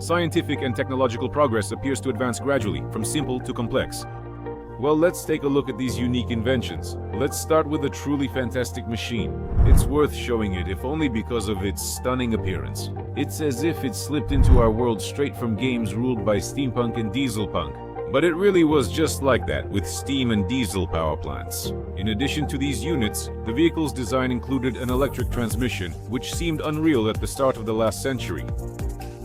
Scientific and technological progress appears to advance gradually, from simple to complex. Well, let's take a look at these unique inventions. Let's start with a truly fantastic machine. It's worth showing it, if only because of its stunning appearance. It's as if it slipped into our world straight from games ruled by steampunk and dieselpunk. But it really was just like that, with steam and diesel power plants. In addition to these units, the vehicle's design included an electric transmission, which seemed unreal at the start of the last century.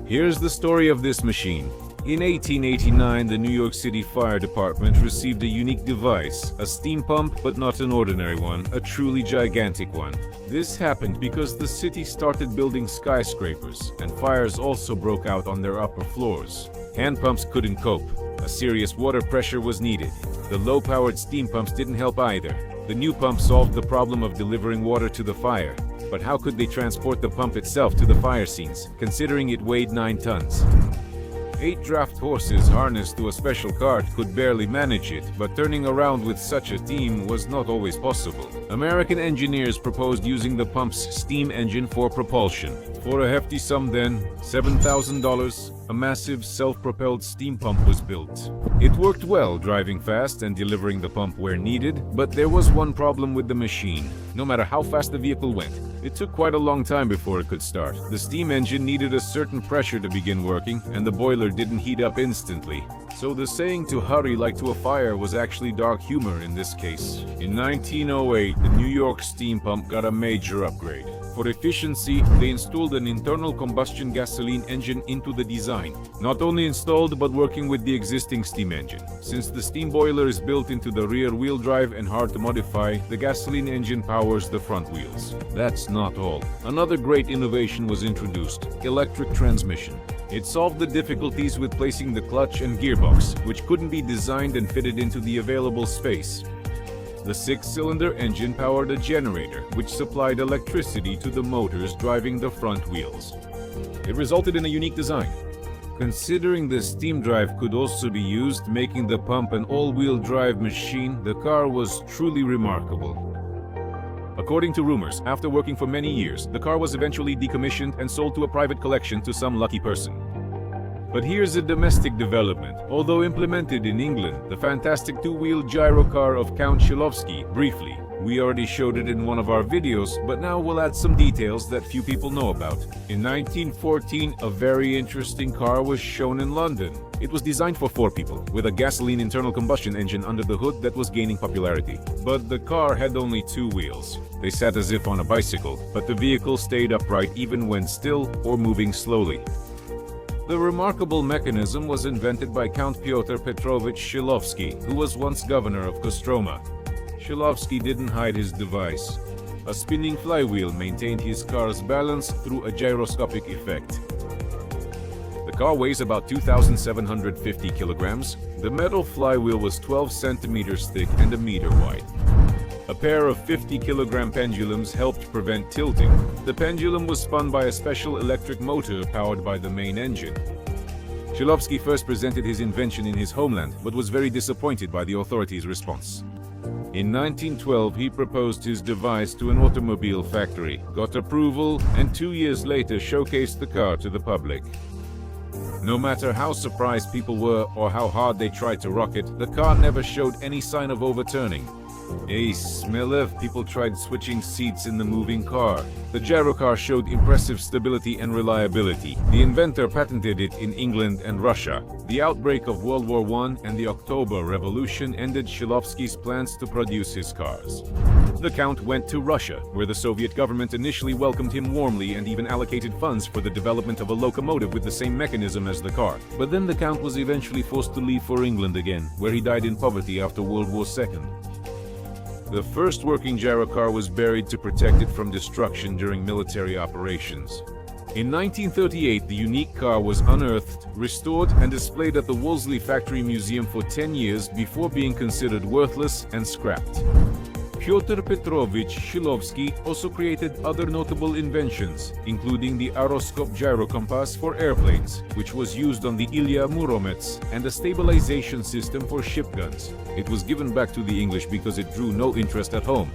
Here's the story of this machine. In 1889, the New York City Fire Department received a unique device, a steam pump, but not an ordinary one, a truly gigantic one. This happened because the city started building skyscrapers, and fires also broke out on their upper floors. Hand pumps couldn't cope. A serious water pressure was needed. The low-powered steam pumps didn't help either. The new pump solved the problem of delivering water to the fire. But how could they transport the pump itself to the fire scenes, considering it weighed 9 tons? 8 draft horses harnessed to a special cart could barely manage it, but turning around with such a team was not always possible. American engineers proposed using the pump's steam engine for propulsion. For a hefty sum then, $7,000, a massive self-propelled steam pump was built. It worked well, driving fast and delivering the pump where needed, but there was one problem with the machine. No matter how fast the vehicle went, it took quite a long time before it could start. The steam engine needed a certain pressure to begin working, and the boiler didn't heat up instantly. So the saying to hurry like to a fire was actually dark humor in this case. In 1908, the New York steam pump got a major upgrade. For efficiency, they installed an internal combustion gasoline engine into the design. Not only installed, but working with the existing steam engine. Since the steam boiler is built into the rear-wheel drive and hard to modify, the gasoline engine powers the front wheels. That's not all. Another great innovation was introduced: electric transmission. It solved the difficulties with placing the clutch and gearbox, which couldn't be designed and fitted into the available space. The 6-cylinder engine powered a generator, which supplied electricity to the motors driving the front wheels. It resulted in a unique design. Considering the steam drive could also be used, making the pump an all-wheel drive machine, the car was truly remarkable. According to rumors, after working for many years, the car was eventually decommissioned and sold to a private collection to some lucky person. But here's a domestic development. Although implemented in England, the fantastic 2-wheel Gyrocar of Count Shilovsky, briefly. We already showed it in one of our videos, but now we'll add some details that few people know about. In 1914, a very interesting car was shown in London. It was designed for 4 people, with a gasoline internal combustion engine under the hood that was gaining popularity. But the car had only 2 wheels. They sat as if on a bicycle, but the vehicle stayed upright even when still or moving slowly. The remarkable mechanism was invented by Count Pyotr Petrovich Shilovsky, who was once governor of Kostroma. Shilovsky didn't hide his device. A spinning flywheel maintained his car's balance through a gyroscopic effect. The car weighs about 2,750 kilograms. The metal flywheel was 12 centimeters thick and a meter wide. A pair of 50-kilogram pendulums helped prevent tilting. The pendulum was spun by a special electric motor powered by the main engine. Shilovsky first presented his invention in his homeland, but was very disappointed by the authorities' response. In 1912, he proposed his device to an automobile factory, got approval, and 2 years later showcased the car to the public. No matter how surprised people were or how hard they tried to rock it, the car never showed any sign of overturning. Smilev, people tried switching seats in the moving car. The Gyrocar showed impressive stability and reliability. The inventor patented it in England and Russia. The outbreak of World War I and the October Revolution ended Shilovsky's plans to produce his cars. The Count went to Russia, where the Soviet government initially welcomed him warmly and even allocated funds for the development of a locomotive with the same mechanism as the car. But then the Count was eventually forced to leave for England again, where he died in poverty after World War II. The first working Gyrocar was buried to protect it from destruction during military operations. In 1938, the unique car was unearthed, restored, and displayed at the Wolseley Factory Museum for 10 years before being considered worthless and scrapped. Pyotr Petrovich Shilovsky also created other notable inventions, including the Aroscope gyrocompass for airplanes, which was used on the Ilya Muromets, and a stabilization system for ship guns. It was given back to the English because it drew no interest at home.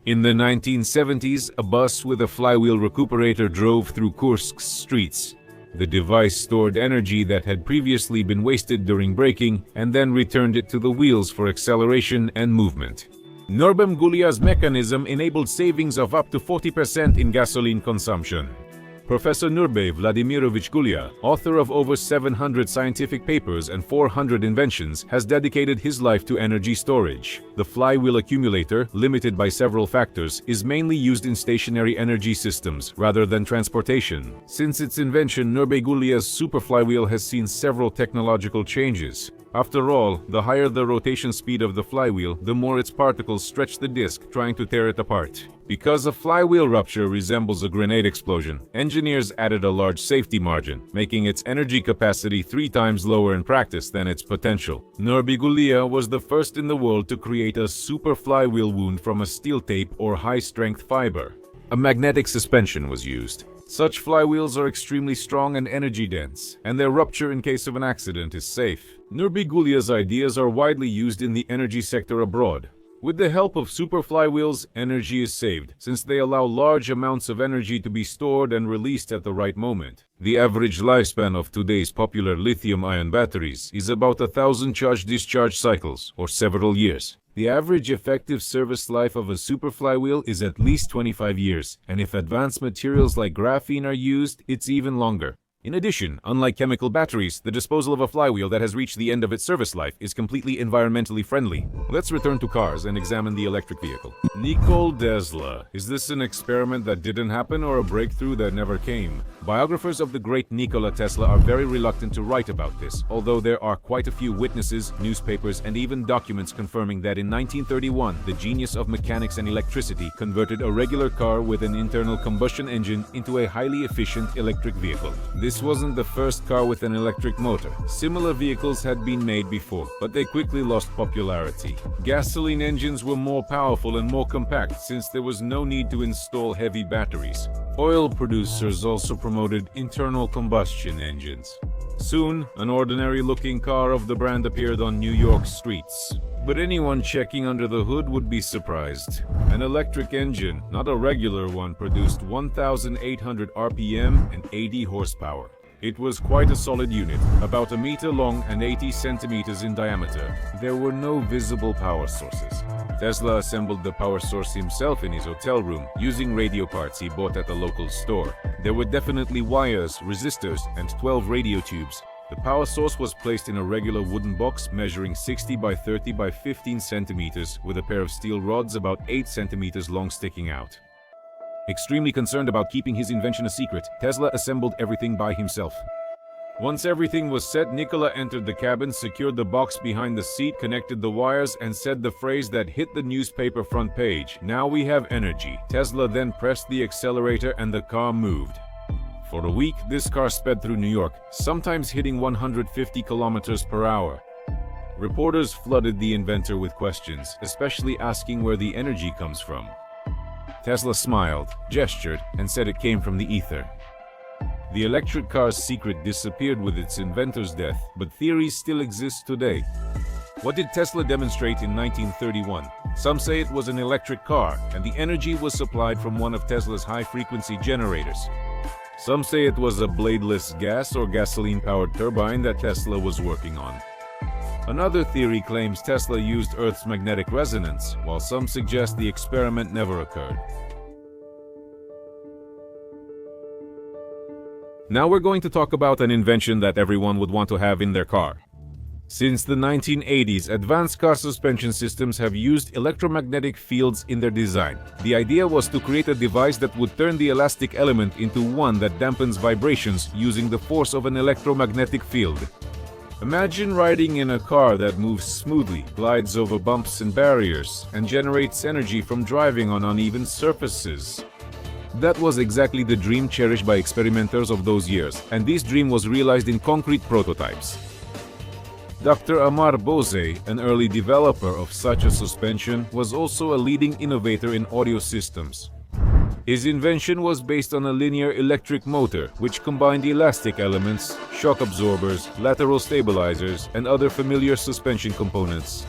In the 1970s, a bus with a flywheel recuperator drove through Kursk's streets. The device stored energy that had previously been wasted during braking and then returned it to the wheels for acceleration and movement. Nurbem Gulia's mechanism enabled savings of up to 40% in gasoline consumption. Professor Nurbe Vladimirovich Gulia, author of over 700 scientific papers and 400 inventions, has dedicated his life to energy storage. The flywheel accumulator, limited by several factors, is mainly used in stationary energy systems rather than transportation. Since its invention, Nurbe Gulia's super flywheel has seen several technological changes. After all, the higher the rotation speed of the flywheel, the more its particles stretch the disc, trying to tear it apart. Because a flywheel rupture resembles a grenade explosion, engineers added a large safety margin, making its energy capacity 3 times lower in practice than its potential. Nurbe Gulia was the first in the world to create a super flywheel wound from a steel tape or high-strength fiber. A magnetic suspension was used. Such flywheels are extremely strong and energy-dense, and their rupture in case of an accident is safe. Nurbe Gulia's ideas are widely used in the energy sector abroad. With the help of super flywheels, energy is saved, since they allow large amounts of energy to be stored and released at the right moment. The average lifespan of today's popular lithium-ion batteries is about 1,000 charge-discharge cycles, or several years. The average effective service life of a super flywheel is at least 25 years, and if advanced materials like graphene are used, it's even longer. In addition, unlike chemical batteries, the disposal of a flywheel that has reached the end of its service life is completely environmentally friendly. Let's return to cars and examine the electric vehicle. Nikola Tesla. Is this an experiment that didn't happen or a breakthrough that never came? Biographers of the great Nikola Tesla are very reluctant to write about this, although there are quite a few witnesses, newspapers, and even documents confirming that in 1931, the genius of mechanics and electricity converted a regular car with an internal combustion engine into a highly efficient electric vehicle. This wasn't the first car with an electric motor. Similar vehicles had been made before, but they quickly lost popularity. Gasoline engines were more powerful and more compact since there was no need to install heavy batteries. Oil producers also promoted internal combustion engines. Soon, an ordinary-looking car of the brand appeared on New York streets. But anyone checking under the hood would be surprised. An electric engine, not a regular one, produced 1,800 RPM and 80 horsepower. It was quite a solid unit, about a meter long and 80 centimeters in diameter. There were no visible power sources. Tesla assembled the power source himself in his hotel room, using radio parts he bought at the local store. There were definitely wires, resistors, and 12 radio tubes. The power source was placed in a regular wooden box measuring 60 by 30 by 15 centimeters with a pair of steel rods about 8 centimeters long sticking out. Extremely concerned about keeping his invention a secret, Tesla assembled everything by himself. Once everything was set, Nikola entered the cabin, secured the box behind the seat, connected the wires, and said the phrase that hit the newspaper front page, "Now we have energy." Tesla then pressed the accelerator and the car moved. For a week, this car sped through New York, sometimes hitting 150 kilometers per hour. Reporters flooded the inventor with questions, especially asking where the energy comes from. Tesla smiled, gestured, and said it came from the ether. The electric car's secret disappeared with its inventor's death, but theories still exist today. What did Tesla demonstrate in 1931? Some say it was an electric car, and the energy was supplied from one of Tesla's high-frequency generators. Some say it was a bladeless gas or gasoline-powered turbine that Tesla was working on. Another theory claims Tesla used Earth's magnetic resonance, while some suggest the experiment never occurred. Now we're going to talk about an invention that everyone would want to have in their car. Since the 1980s, advanced car suspension systems have used electromagnetic fields in their design. The idea was to create a device that would turn the elastic element into one that dampens vibrations using the force of an electromagnetic field. Imagine riding in a car that moves smoothly, glides over bumps and barriers, and generates energy from driving on uneven surfaces. That was exactly the dream cherished by experimenters of those years, and this dream was realized in concrete prototypes. Dr. Amar Bose, an early developer of such a suspension, was also a leading innovator in audio systems. His invention was based on a linear electric motor, which combined elastic elements, shock absorbers, lateral stabilizers, and other familiar suspension components.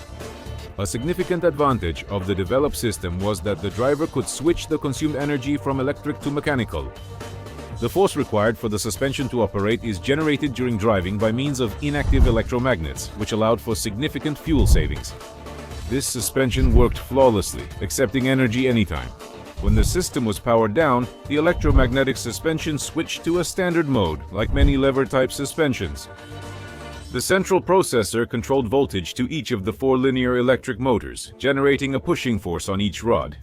A significant advantage of the developed system was that the driver could switch the consumed energy from electric to mechanical. The force required for the suspension to operate is generated during driving by means of inactive electromagnets, which allowed for significant fuel savings. This suspension worked flawlessly, accepting energy anytime. When the system was powered down, the electromagnetic suspension switched to a standard mode, like many lever-type suspensions. The central processor controlled voltage to each of the 4 linear electric motors, generating a pushing force on each rod.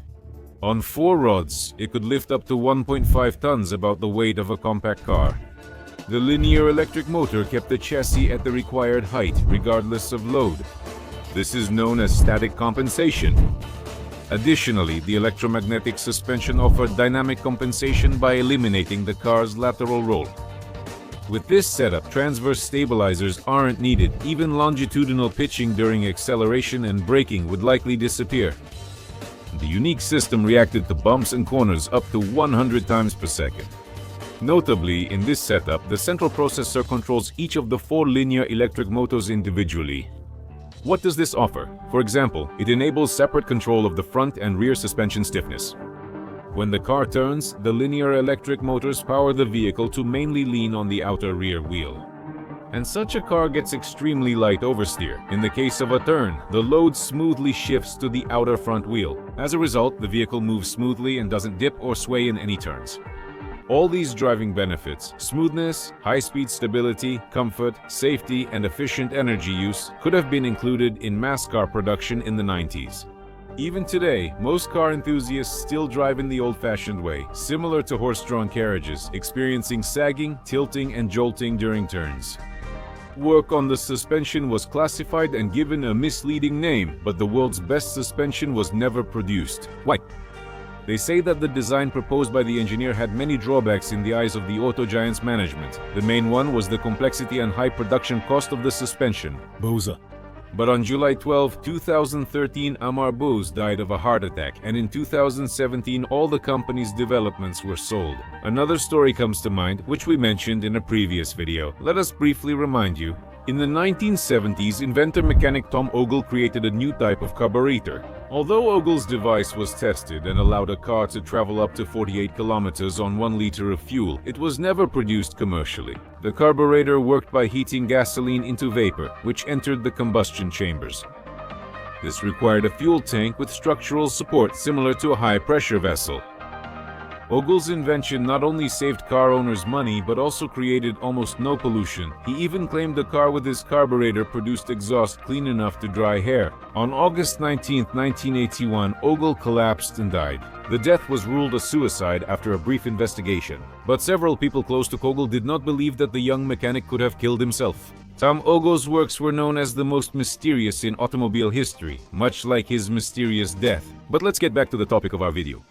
On 4 rods, it could lift up to 1.5 tons, about the weight of a compact car. The linear electric motor kept the chassis at the required height, regardless of load. This is known as static compensation. Additionally, the electromagnetic suspension offered dynamic compensation by eliminating the car's lateral roll. With this setup, transverse stabilizers aren't needed. Even longitudinal pitching during acceleration and braking would likely disappear. The unique system reacted to bumps and corners up to 100 times per second. Notably, in this setup, the central processor controls each of the 4 linear electric motors individually. What does this offer? For example, it enables separate control of the front and rear suspension stiffness. When the car turns, the linear electric motors power the vehicle to mainly lean on the outer rear wheel. And such a car gets extremely light oversteer. In the case of a turn, the load smoothly shifts to the outer front wheel. As a result, the vehicle moves smoothly and doesn't dip or sway in any turns. All these driving benefits, smoothness, high-speed stability, comfort, safety, and efficient energy use, could have been included in mass car production in the 90s. Even today, most car enthusiasts still drive in the old-fashioned way, similar to horse-drawn carriages, experiencing sagging, tilting, and jolting during turns. Work on the suspension was classified and given a misleading name, but the world's best suspension was never produced. Why? They say that the design proposed by the engineer had many drawbacks in the eyes of the auto giant's management. The main one was the complexity and high production cost of the suspension. Boza. But on July 12, 2013, Amar Bose died of a heart attack, and in 2017 all the company's developments were sold. Another story comes to mind, which we mentioned in a previous video. Let us briefly remind you. In the 1970s, inventor-mechanic Tom Ogle created a new type of carburetor. Although Ogle's device was tested and allowed a car to travel up to 48 kilometers on 1 liter of fuel, it was never produced commercially. The carburetor worked by heating gasoline into vapor, which entered the combustion chambers. This required a fuel tank with structural support similar to a high-pressure vessel. Ogle's invention not only saved car owners money but also created almost no pollution. He even claimed the car with his carburetor produced exhaust clean enough to dry hair. On August 19, 1981, Ogle collapsed and died. The death was ruled a suicide after a brief investigation. But several people close to Ogle did not believe that the young mechanic could have killed himself. Tom Ogle's works were known as the most mysterious in automobile history, much like his mysterious death. But let's get back to the topic of our video.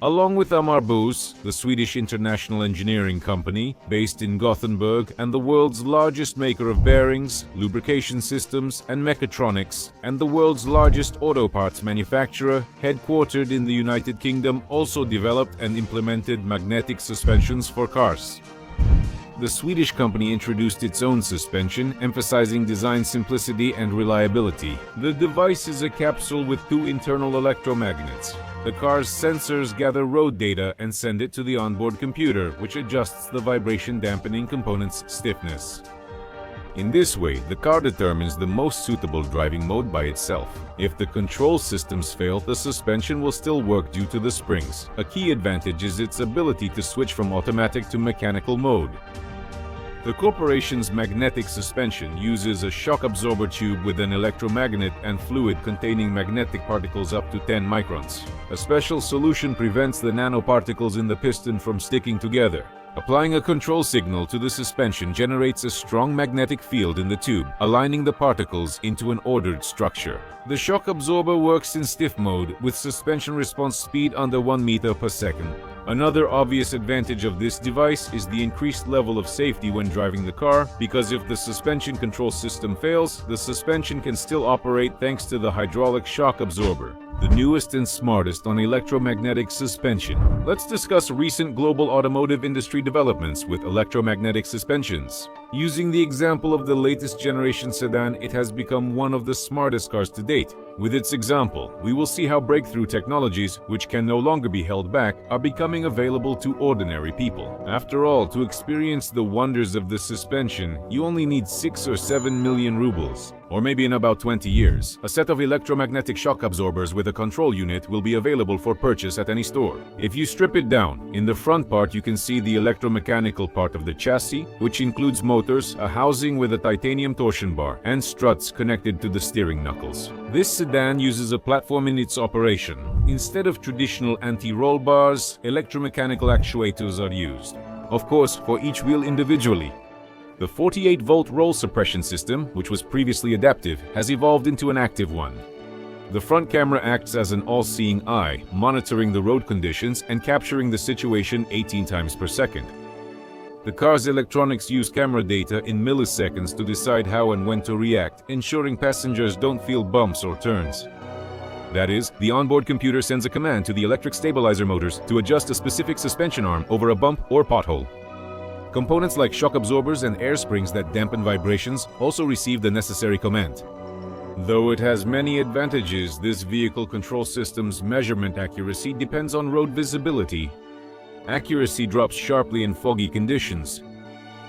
Along with Amar Bose, the Swedish international engineering company, based in Gothenburg and the world's largest maker of bearings, lubrication systems, and mechatronics, and the world's largest auto parts manufacturer, headquartered in the United Kingdom, also developed and implemented magnetic suspensions for cars. The Swedish company introduced its own suspension, emphasizing design simplicity and reliability. The device is a capsule with 2 internal electromagnets. The car's sensors gather road data and send it to the onboard computer, which adjusts the vibration dampening component's stiffness. In this way, the car determines the most suitable driving mode by itself. If the control systems fail, the suspension will still work due to the springs. A key advantage is its ability to switch from automatic to mechanical mode. The corporation's magnetic suspension uses a shock absorber tube with an electromagnet and fluid containing magnetic particles up to 10 microns. A special solution prevents the nanoparticles in the piston from sticking together. Applying a control signal to the suspension generates a strong magnetic field in the tube, aligning the particles into an ordered structure. The shock absorber works in stiff mode, with suspension response speed under 1 meter per second. Another obvious advantage of this device is the increased level of safety when driving the car, because if the suspension control system fails, the suspension can still operate thanks to the hydraulic shock absorber. the newest and smartest on electromagnetic suspension. Let's discuss recent global automotive industry developments with electromagnetic suspensions. Using the example of the latest generation sedan, it has become one of the smartest cars to date. With its example, we will see how breakthrough technologies, which can no longer be held back, are becoming available to ordinary people. After all, to experience the wonders of the suspension, you only need 6 or 7 million rubles, or maybe in about 20 years. A set of electromagnetic shock absorbers with a control unit will be available for purchase at any store. If you strip it down, in the front part you can see the electromechanical part of the chassis, which includes motors, a housing with a titanium torsion bar, and struts connected to the steering knuckles. This sedan uses a platform in its operation. Instead of traditional anti-roll bars, electromechanical actuators are used. Of course, for each wheel individually. The 48-volt roll suppression system, which was previously adaptive, has evolved into an active one. The front camera acts as an all-seeing eye, monitoring the road conditions and capturing the situation 18 times per second. The car's electronics use camera data in milliseconds to decide how and when to react, ensuring passengers don't feel bumps or turns. That is, the onboard computer sends a command to the electric stabilizer motors to adjust a specific suspension arm over a bump or pothole. Components like shock absorbers and air springs that dampen vibrations also receive the necessary command. Though it has many advantages, this vehicle control system's measurement accuracy depends on road visibility. Accuracy drops sharply in foggy conditions.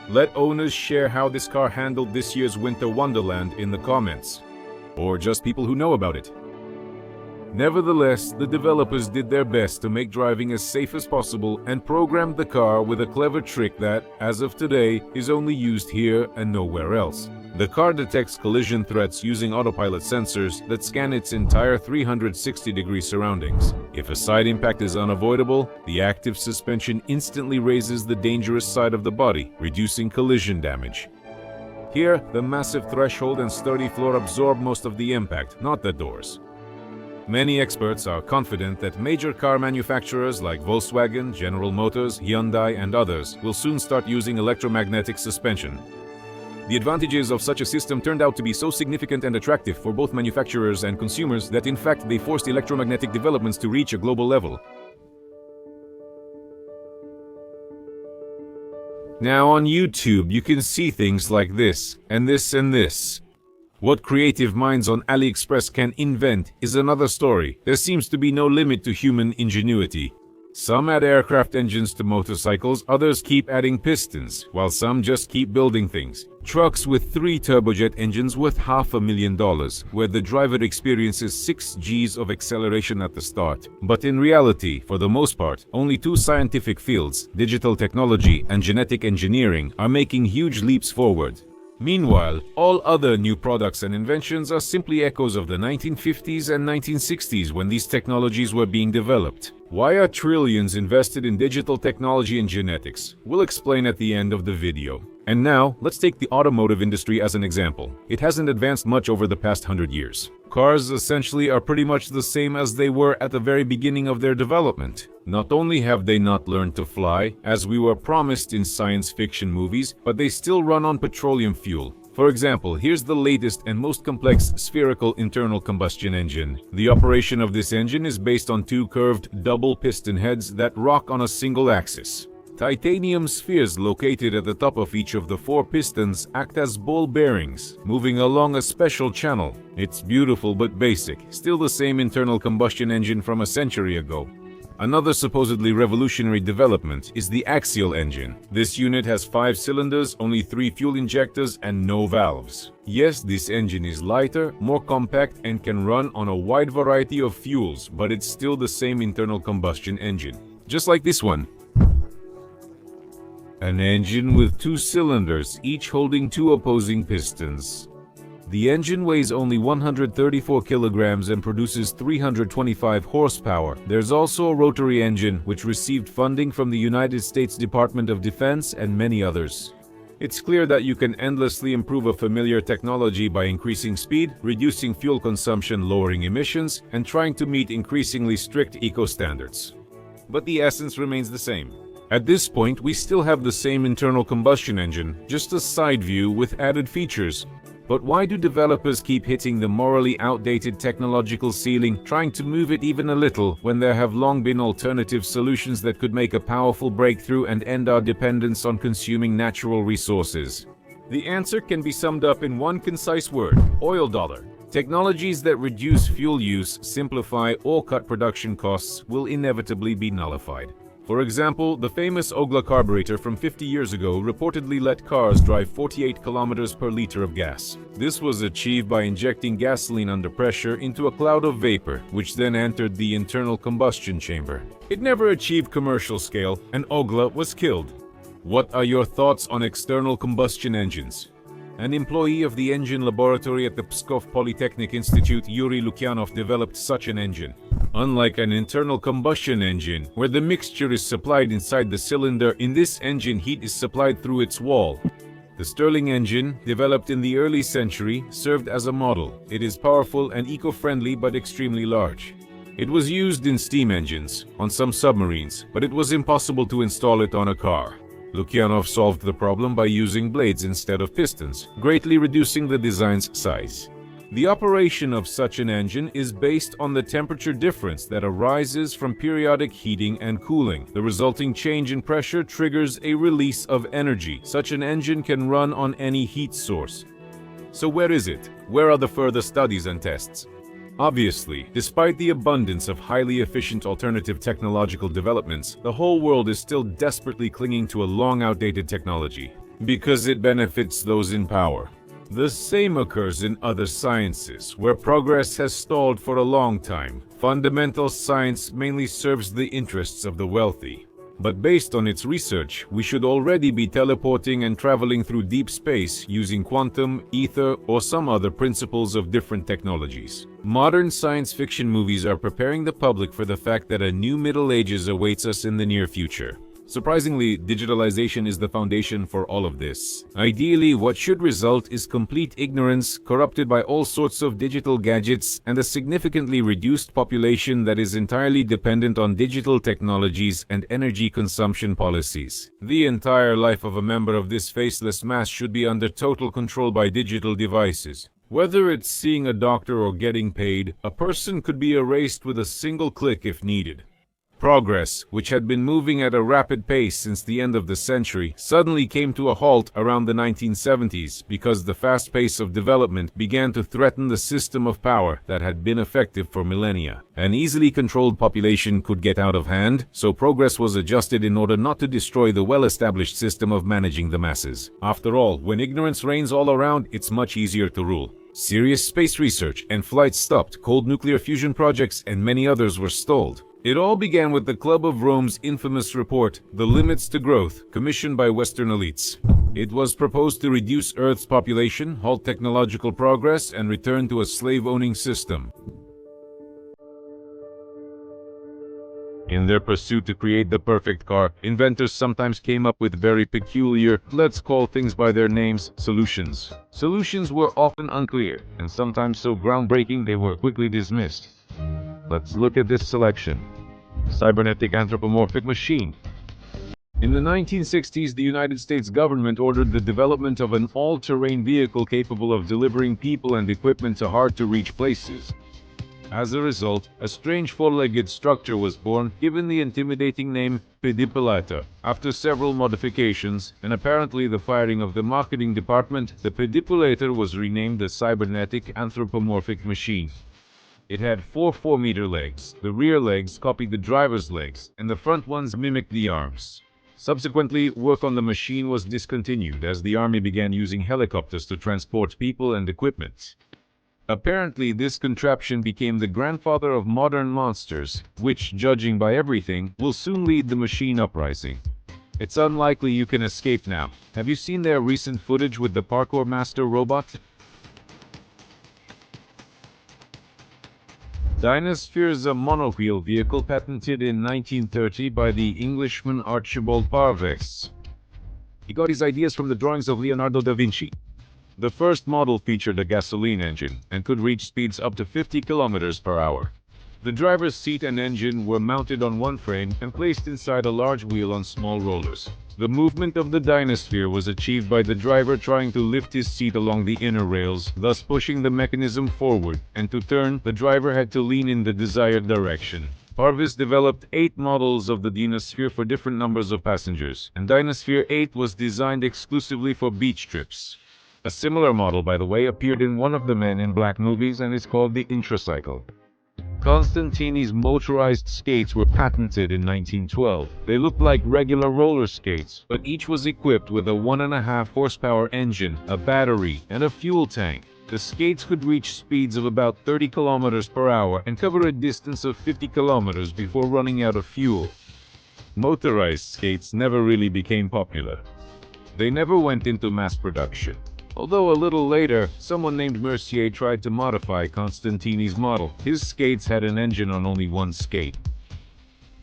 Let owners share how this car handled this year's winter wonderland in the comments, or just people who know about it. Nevertheless, the developers did their best to make driving as safe as possible and programmed the car with a clever trick that, as of today, is only used here and nowhere else. The car detects collision threats using autopilot sensors that scan its entire 360-degree surroundings. If a side impact is unavoidable, the active suspension instantly raises the dangerous side of the body, reducing collision damage. Here, the massive threshold and sturdy floor absorb most of the impact, not the doors. Many experts are confident that major car manufacturers like Volkswagen, General Motors, Hyundai, and others will soon start using electromagnetic suspension. The advantages of such a system turned out to be so significant and attractive for both manufacturers and consumers that in fact they forced electromagnetic developments to reach a global level. Now on YouTube you can see things like this, and this, and this. What creative minds on AliExpress can invent is another story. There seems to be no limit to human ingenuity. Some add aircraft engines to motorcycles, others keep adding pistons, while some just keep building things. Trucks with 3 turbojet engines worth $500,000, where the driver experiences 6 Gs of acceleration at the start. But in reality, for the most part, only 2 scientific fields, digital technology and genetic engineering, are making huge leaps forward. Meanwhile, all other new products and inventions are simply echoes of the 1950s and 1960s when these technologies were being developed. Why are trillions invested in digital technology and genetics? We'll explain at the end of the video. And now, let's take the automotive industry as an example. It hasn't advanced much over the past 100 years. Cars essentially are pretty much the same as they were at the very beginning of their development. Not only have they not learned to fly, as we were promised in science fiction movies, but they still run on petroleum fuel. For example, here's the latest and most complex spherical internal combustion engine. The operation of this engine is based on 2 curved double piston heads that rock on a single axis. Titanium spheres located at the top of each of the 4 pistons act as ball bearings, moving along a special channel. It's beautiful but basic, still the same internal combustion engine from a century ago. Another supposedly revolutionary development is the axial engine. This unit has 5 cylinders, only 3 fuel injectors, and no valves. Yes, this engine is lighter, more compact, and can run on a wide variety of fuels, but it's still the same internal combustion engine. Just like this one. An engine with 2 cylinders, each holding 2 opposing pistons. The engine weighs only 134 kilograms and produces 325 horsepower. There's also a rotary engine, which received funding from the United States Department of Defense and many others. It's clear that you can endlessly improve a familiar technology by increasing speed, reducing fuel consumption, lowering emissions, and trying to meet increasingly strict eco standards. But the essence remains the same. At this point, we still have the same internal combustion engine, just a side view with added features. But why do developers keep hitting the morally outdated technological ceiling, trying to move it even a little, when there have long been alternative solutions that could make a powerful breakthrough and end our dependence on consuming natural resources? The answer can be summed up in one concise word: oil dollar. Technologies that reduce fuel use, simplify, or cut production costs will inevitably be nullified. For example, the famous Ogla carburetor from 50 years ago reportedly let cars drive 48 kilometers per liter of gas. This was achieved by injecting gasoline under pressure into a cloud of vapor, which then entered the internal combustion chamber. It never achieved commercial scale, and Ogla was killed. What are your thoughts on external combustion engines? An employee of the engine laboratory at the Pskov Polytechnic Institute, Yuri Lukyanov, developed such an engine. Unlike an internal combustion engine, where the mixture is supplied inside the cylinder, in this engine heat is supplied through its wall. The Stirling engine, developed in the early century, served as a model. It is powerful and eco-friendly but extremely large. It was used in steam engines, on some submarines, but it was impossible to install it on a car. Lukyanov solved the problem by using blades instead of pistons, greatly reducing the design's size. The operation of such an engine is based on the temperature difference that arises from periodic heating and cooling. The resulting change in pressure triggers a release of energy. Such an engine can run on any heat source. So where is it? Where are the further studies and tests? Obviously, despite the abundance of highly efficient alternative technological developments, the whole world is still desperately clinging to a long-outdated technology, because it benefits those in power. The same occurs in other sciences, where progress has stalled for a long time. Fundamental science mainly serves the interests of the wealthy. But based on its research, we should already be teleporting and traveling through deep space using quantum, ether, or some other principles of different technologies. Modern science fiction movies are preparing the public for the fact that a new Middle Ages awaits us in the near future. Surprisingly, digitalization is the foundation for all of this. Ideally, what should result is complete ignorance, corrupted by all sorts of digital gadgets, and a significantly reduced population that is entirely dependent on digital technologies and energy consumption policies. The entire life of a member of this faceless mass should be under total control by digital devices. Whether it's seeing a doctor or getting paid, a person could be erased with a single click if needed. Progress, which had been moving at a rapid pace since the end of the century, suddenly came to a halt around the 1970s because the fast pace of development began to threaten the system of power that had been effective for millennia. An easily controlled population could get out of hand, so progress was adjusted in order not to destroy the well-established system of managing the masses. After all, when ignorance reigns all around, it's much easier to rule. Serious space research and flights stopped, cold nuclear fusion projects and many others were stalled. It all began with the Club of Rome's infamous report, The Limits to Growth, commissioned by Western elites. It was proposed to reduce Earth's population, halt technological progress, and return to a slave-owning system. In their pursuit to create the perfect car, inventors sometimes came up with very peculiar, let's call things by their names, solutions. Solutions were often unclear, and sometimes so groundbreaking they were quickly dismissed. Let's look at this selection. Cybernetic anthropomorphic machine. In the 1960s, the United States government ordered the development of an all-terrain vehicle capable of delivering people and equipment to hard-to-reach places. As a result, a strange four-legged structure was born, given the intimidating name pedipulator. After several modifications, and apparently the firing of the marketing department, the pedipulator was renamed the Cybernetic Anthropomorphic Machine. It had four 4-meter legs. The rear legs copied the driver's legs, and the front ones mimicked the arms. Subsequently, work on the machine was discontinued as the army began using helicopters to transport people and equipment. Apparently, this contraption became the grandfather of modern monsters, which, judging by everything, will soon lead the machine uprising. It's unlikely you can escape now. Have you seen their recent footage with the parkour master robot? Dynasphere is a monowheel vehicle patented in 1930 by the Englishman Archibald Parves. He got his ideas from the drawings of Leonardo da Vinci. The first model featured a gasoline engine and could reach speeds up to 50 kilometers per hour. The driver's seat and engine were mounted on one frame and placed inside a large wheel on small rollers. The movement of the dynasphere was achieved by the driver trying to lift his seat along the inner rails, thus pushing the mechanism forward, and to turn, the driver had to lean in the desired direction. Parvis developed 8 models of the Dynasphere for different numbers of passengers, and Dynasphere 8 was designed exclusively for beach trips. A similar model, by the way, appeared in one of the Men in Black movies and is called the Intracycle. Constantini's motorized skates were patented in 1912. They looked like regular roller skates, but each was equipped with a 1.5 horsepower engine, a battery, and a fuel tank. The skates could reach speeds of about 30 kilometers per hour and cover a distance of 50 kilometers before running out of fuel. Motorized skates never really became popular. They never went into mass production. Although a little later, someone named Mercier tried to modify Constantini's model. His skates had an engine on only one skate.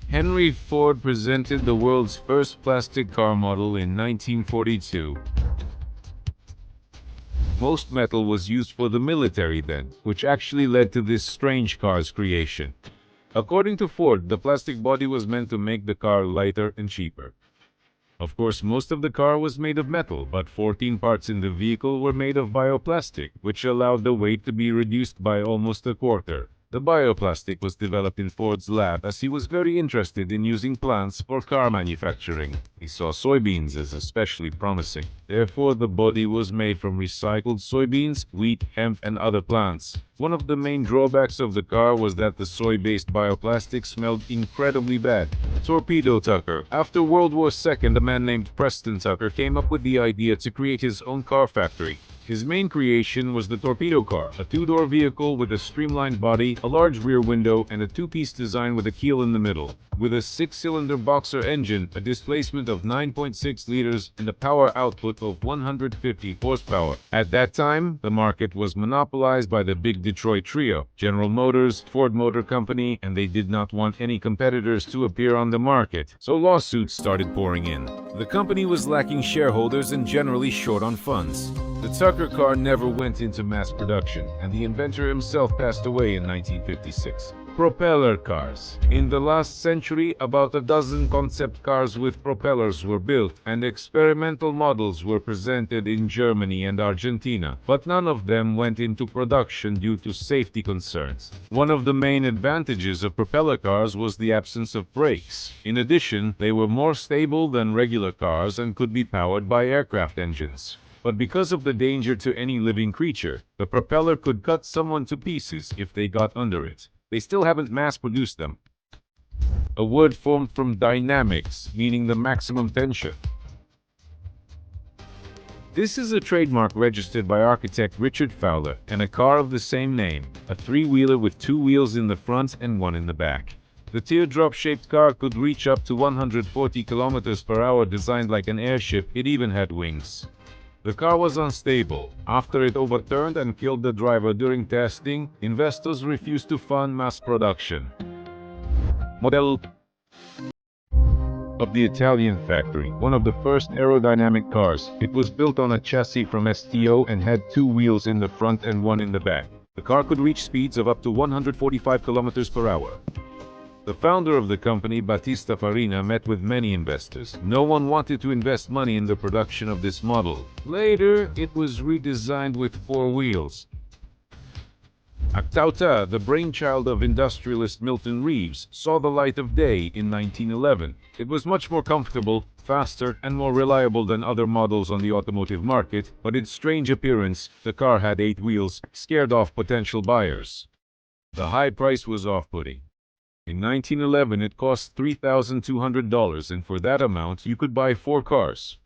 Henry Ford presented the world's first plastic car model in 1942. Most metal was used for the military then, which actually led to this strange car's creation. According to Ford, the plastic body was meant to make the car lighter and cheaper. Of course, most of the car was made of metal, but 14 parts in the vehicle were made of bioplastic, which allowed the weight to be reduced by almost a quarter. The bioplastic was developed in Ford's lab as he was very interested in using plants for car manufacturing. He saw soybeans as especially promising. Therefore, the body was made from recycled soybeans, wheat, hemp, and other plants. One of the main drawbacks of the car was that the soy-based bioplastic smelled incredibly bad. Torpedo Tucker. After World War II, a man named Preston Tucker came up with the idea to create his own car factory. His main creation was the Torpedo Car, a 2-door vehicle with a streamlined body, a large rear window, and a 2-piece design with a keel in the middle. With a 6-cylinder boxer engine, a displacement of 9.6 liters, and a power output of 150 horsepower. At that time, the market was monopolized by the big Detroit trio, General Motors, Ford Motor Company, and they did not want any competitors to appear on the market, so lawsuits started pouring in. The company was lacking shareholders and generally short on funds. The Tucker car never went into mass production, and the inventor himself passed away in 1956. Propeller cars. In the last century, about a dozen concept cars with propellers were built, and experimental models were presented in Germany and Argentina, but none of them went into production due to safety concerns. One of the main advantages of propeller cars was the absence of brakes. In addition, they were more stable than regular cars and could be powered by aircraft engines. But because of the danger to any living creature, the propeller could cut someone to pieces if they got under it. They still haven't mass-produced them. A word formed from dynamics, meaning the maximum tension. This is a trademark registered by architect Richard Fowler, and a car of the same name, a 3-wheeler with 2 wheels in the front and 1 in the back. The teardrop-shaped car could reach up to 140 kilometers per hour, designed like an airship. It even had wings. The car was unstable. After it overturned and killed the driver during testing, investors refused to fund mass production. Model of the Italian factory, one of the first aerodynamic cars. It was built on a chassis from STO and had 2 wheels in the front and 1 in the back. The car could reach speeds of up to 145 kilometers per hour. The founder of the company, Battista Farina, met with many investors. No one wanted to invest money in the production of this model. Later, it was redesigned with 4 wheels. Actauta, the brainchild of industrialist Milton Reeves, saw the light of day in 1911. It was much more comfortable, faster, and more reliable than other models on the automotive market, but its strange appearance, the car had 8 wheels, scared off potential buyers. The high price was off-putting. In 1911, it cost $3,200, and for that amount, you could buy 4 cars.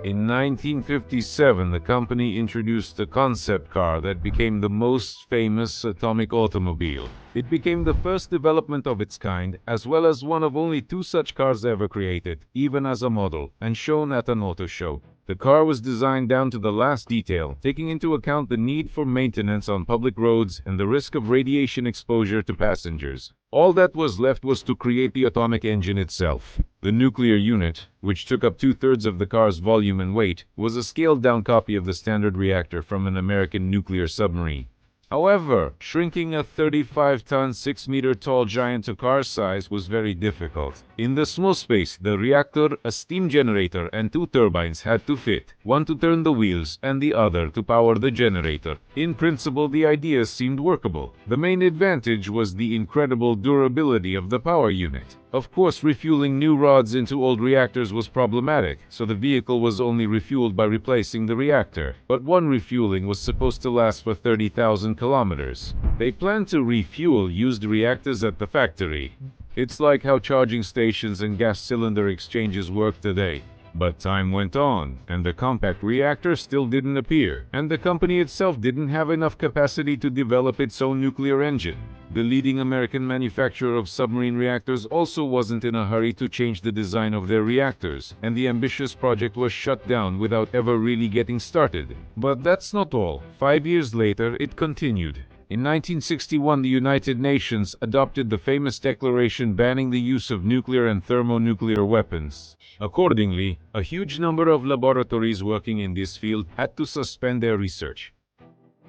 In 1957, the company introduced a concept car that became the most famous atomic automobile. It became the first development of its kind, as well as one of only 2 such cars ever created, even as a model, and shown at an auto show. The car was designed down to the last detail, taking into account the need for maintenance on public roads and the risk of radiation exposure to passengers. All that was left was to create the atomic engine itself. The nuclear unit, which took up 2/3 of the car's volume and weight, was a scaled-down copy of the standard reactor from an American nuclear submarine. However, shrinking a 35-ton, 6-meter-tall giant to car size was very difficult. In the small space, the reactor, a steam generator, and 2 turbines had to fit, one to turn the wheels and the other to power the generator. In principle, the idea seemed workable. The main advantage was the incredible durability of the power unit. Of course, refueling new rods into old reactors was problematic, so the vehicle was only refueled by replacing the reactor. But one refueling was supposed to last for 30,000 kilometers. They planned to refuel used reactors at the factory. It's like how charging stations and gas cylinder exchanges work today. But time went on, and the compact reactor still didn't appear, and the company itself didn't have enough capacity to develop its own nuclear engine. The leading American manufacturer of submarine reactors also wasn't in a hurry to change the design of their reactors, and the ambitious project was shut down without ever really getting started. But that's not all. 5 years later, it continued. In 1961, the United Nations adopted the famous declaration banning the use of nuclear and thermonuclear weapons. Accordingly, a huge number of laboratories working in this field had to suspend their research.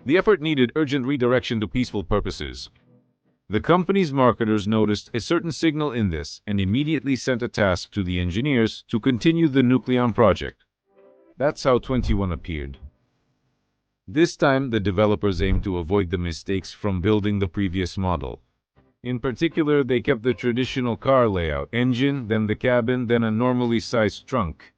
The effort needed urgent redirection to peaceful purposes. The company's marketers noticed a certain signal in this and immediately sent a task to the engineers to continue the Nucleon project. That's how 21 appeared. This time, the developers aimed to avoid the mistakes from building the previous model. In particular, they kept the traditional car layout: engine, then the cabin, then a normally sized trunk.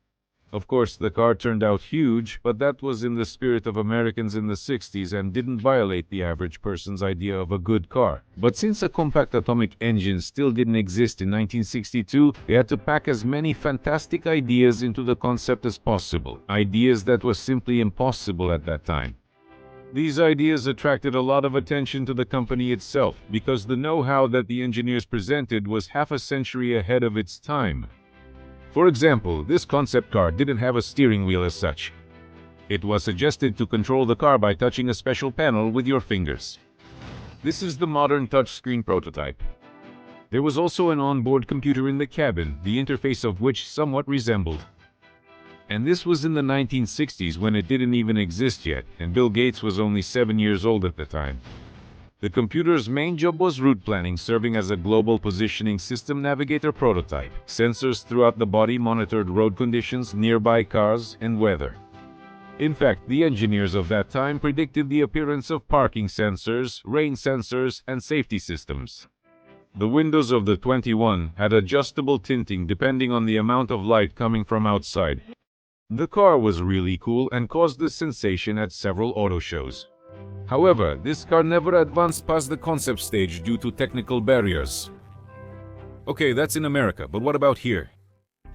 Of course, the car turned out huge, but that was in the spirit of Americans in the 60s and didn't violate the average person's idea of a good car. But since a compact atomic engine still didn't exist in 1962, they had to pack as many fantastic ideas into the concept as possible. Ideas that were simply impossible at that time. These ideas attracted a lot of attention to the company itself, because the know-how that the engineers presented was half a century ahead of its time. For example, this concept car didn't have a steering wheel as such. It was suggested to control the car by touching a special panel with your fingers. This is the modern touchscreen prototype. There was also an onboard computer in the cabin, the interface of which somewhat resembled. And this was in the 1960s, when it didn't even exist yet, and Bill Gates was only 7 years old at the time. The computer's main job was route planning, serving as a global positioning system navigator prototype. Sensors throughout the body monitored road conditions, nearby cars, and weather. In fact, the engineers of that time predicted the appearance of parking sensors, rain sensors, and safety systems. The windows of the 21 had adjustable tinting depending on the amount of light coming from outside. The car was really cool and caused a sensation at several auto shows. However, this car never advanced past the concept stage due to technical barriers. Okay, that's in America, but what about here?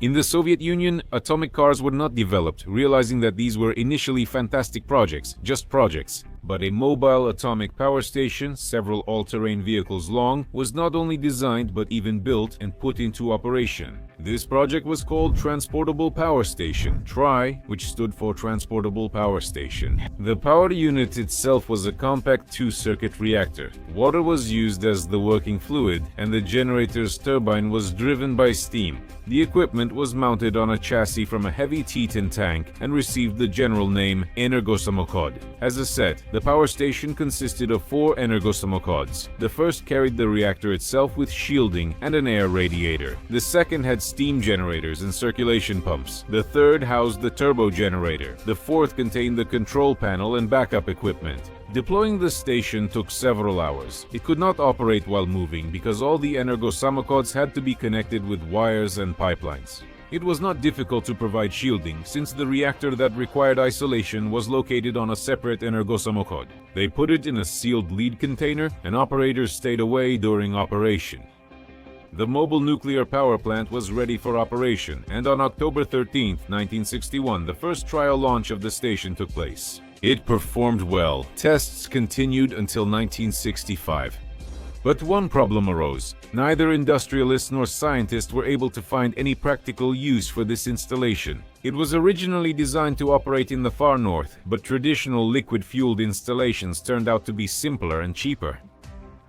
In the Soviet Union, atomic cars were not developed, realizing that these were initially fantastic projects, just projects. But a mobile atomic power station, several all-terrain vehicles long, was not only designed but even built and put into operation. This project was called Transportable Power Station, TRI, which stood for Transportable Power Station. The power unit itself was a compact 2-circuit reactor. Water was used as the working fluid, and the generator's turbine was driven by steam. The equipment was mounted on a chassis from a heavy T-tin tank and received the general name Energosamokhod. As a set, the power station consisted of 4 energosamokods. The first carried the reactor itself with shielding and an air radiator. The second had steam generators and circulation pumps. The third housed the turbo generator. The fourth contained the control panel and backup equipment. Deploying the station took several hours. It could not operate while moving because all the energosamokods had to be connected with wires and pipelines. It was not difficult to provide shielding, since the reactor that required isolation was located on a separate energosamokod. They put it in a sealed lead container, and operators stayed away during operation. The mobile nuclear power plant was ready for operation, and on October 13, 1961, the first trial launch of the station took place. It performed well. Tests continued until 1965. But one problem arose. Neither industrialists nor scientists were able to find any practical use for this installation. It was originally designed to operate in the far north, but traditional liquid-fueled installations turned out to be simpler and cheaper.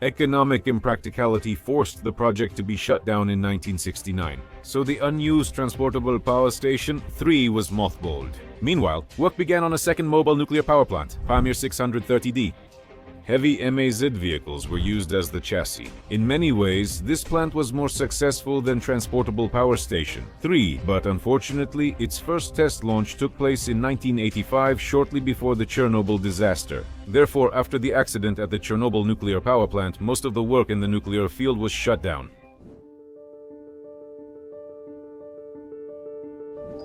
Economic impracticality forced the project to be shut down in 1969, so the unused Transportable Power Station 3 was mothballed. Meanwhile, work began on a second mobile nuclear power plant, Pamir 630D. Heavy MAZ vehicles were used as the chassis. In many ways, this plant was more successful than Transportable Power Station 3, but unfortunately, its first test launch took place in 1985, shortly before the Chernobyl disaster. Therefore, after the accident at the Chernobyl nuclear power plant, most of the work in the nuclear field was shut down.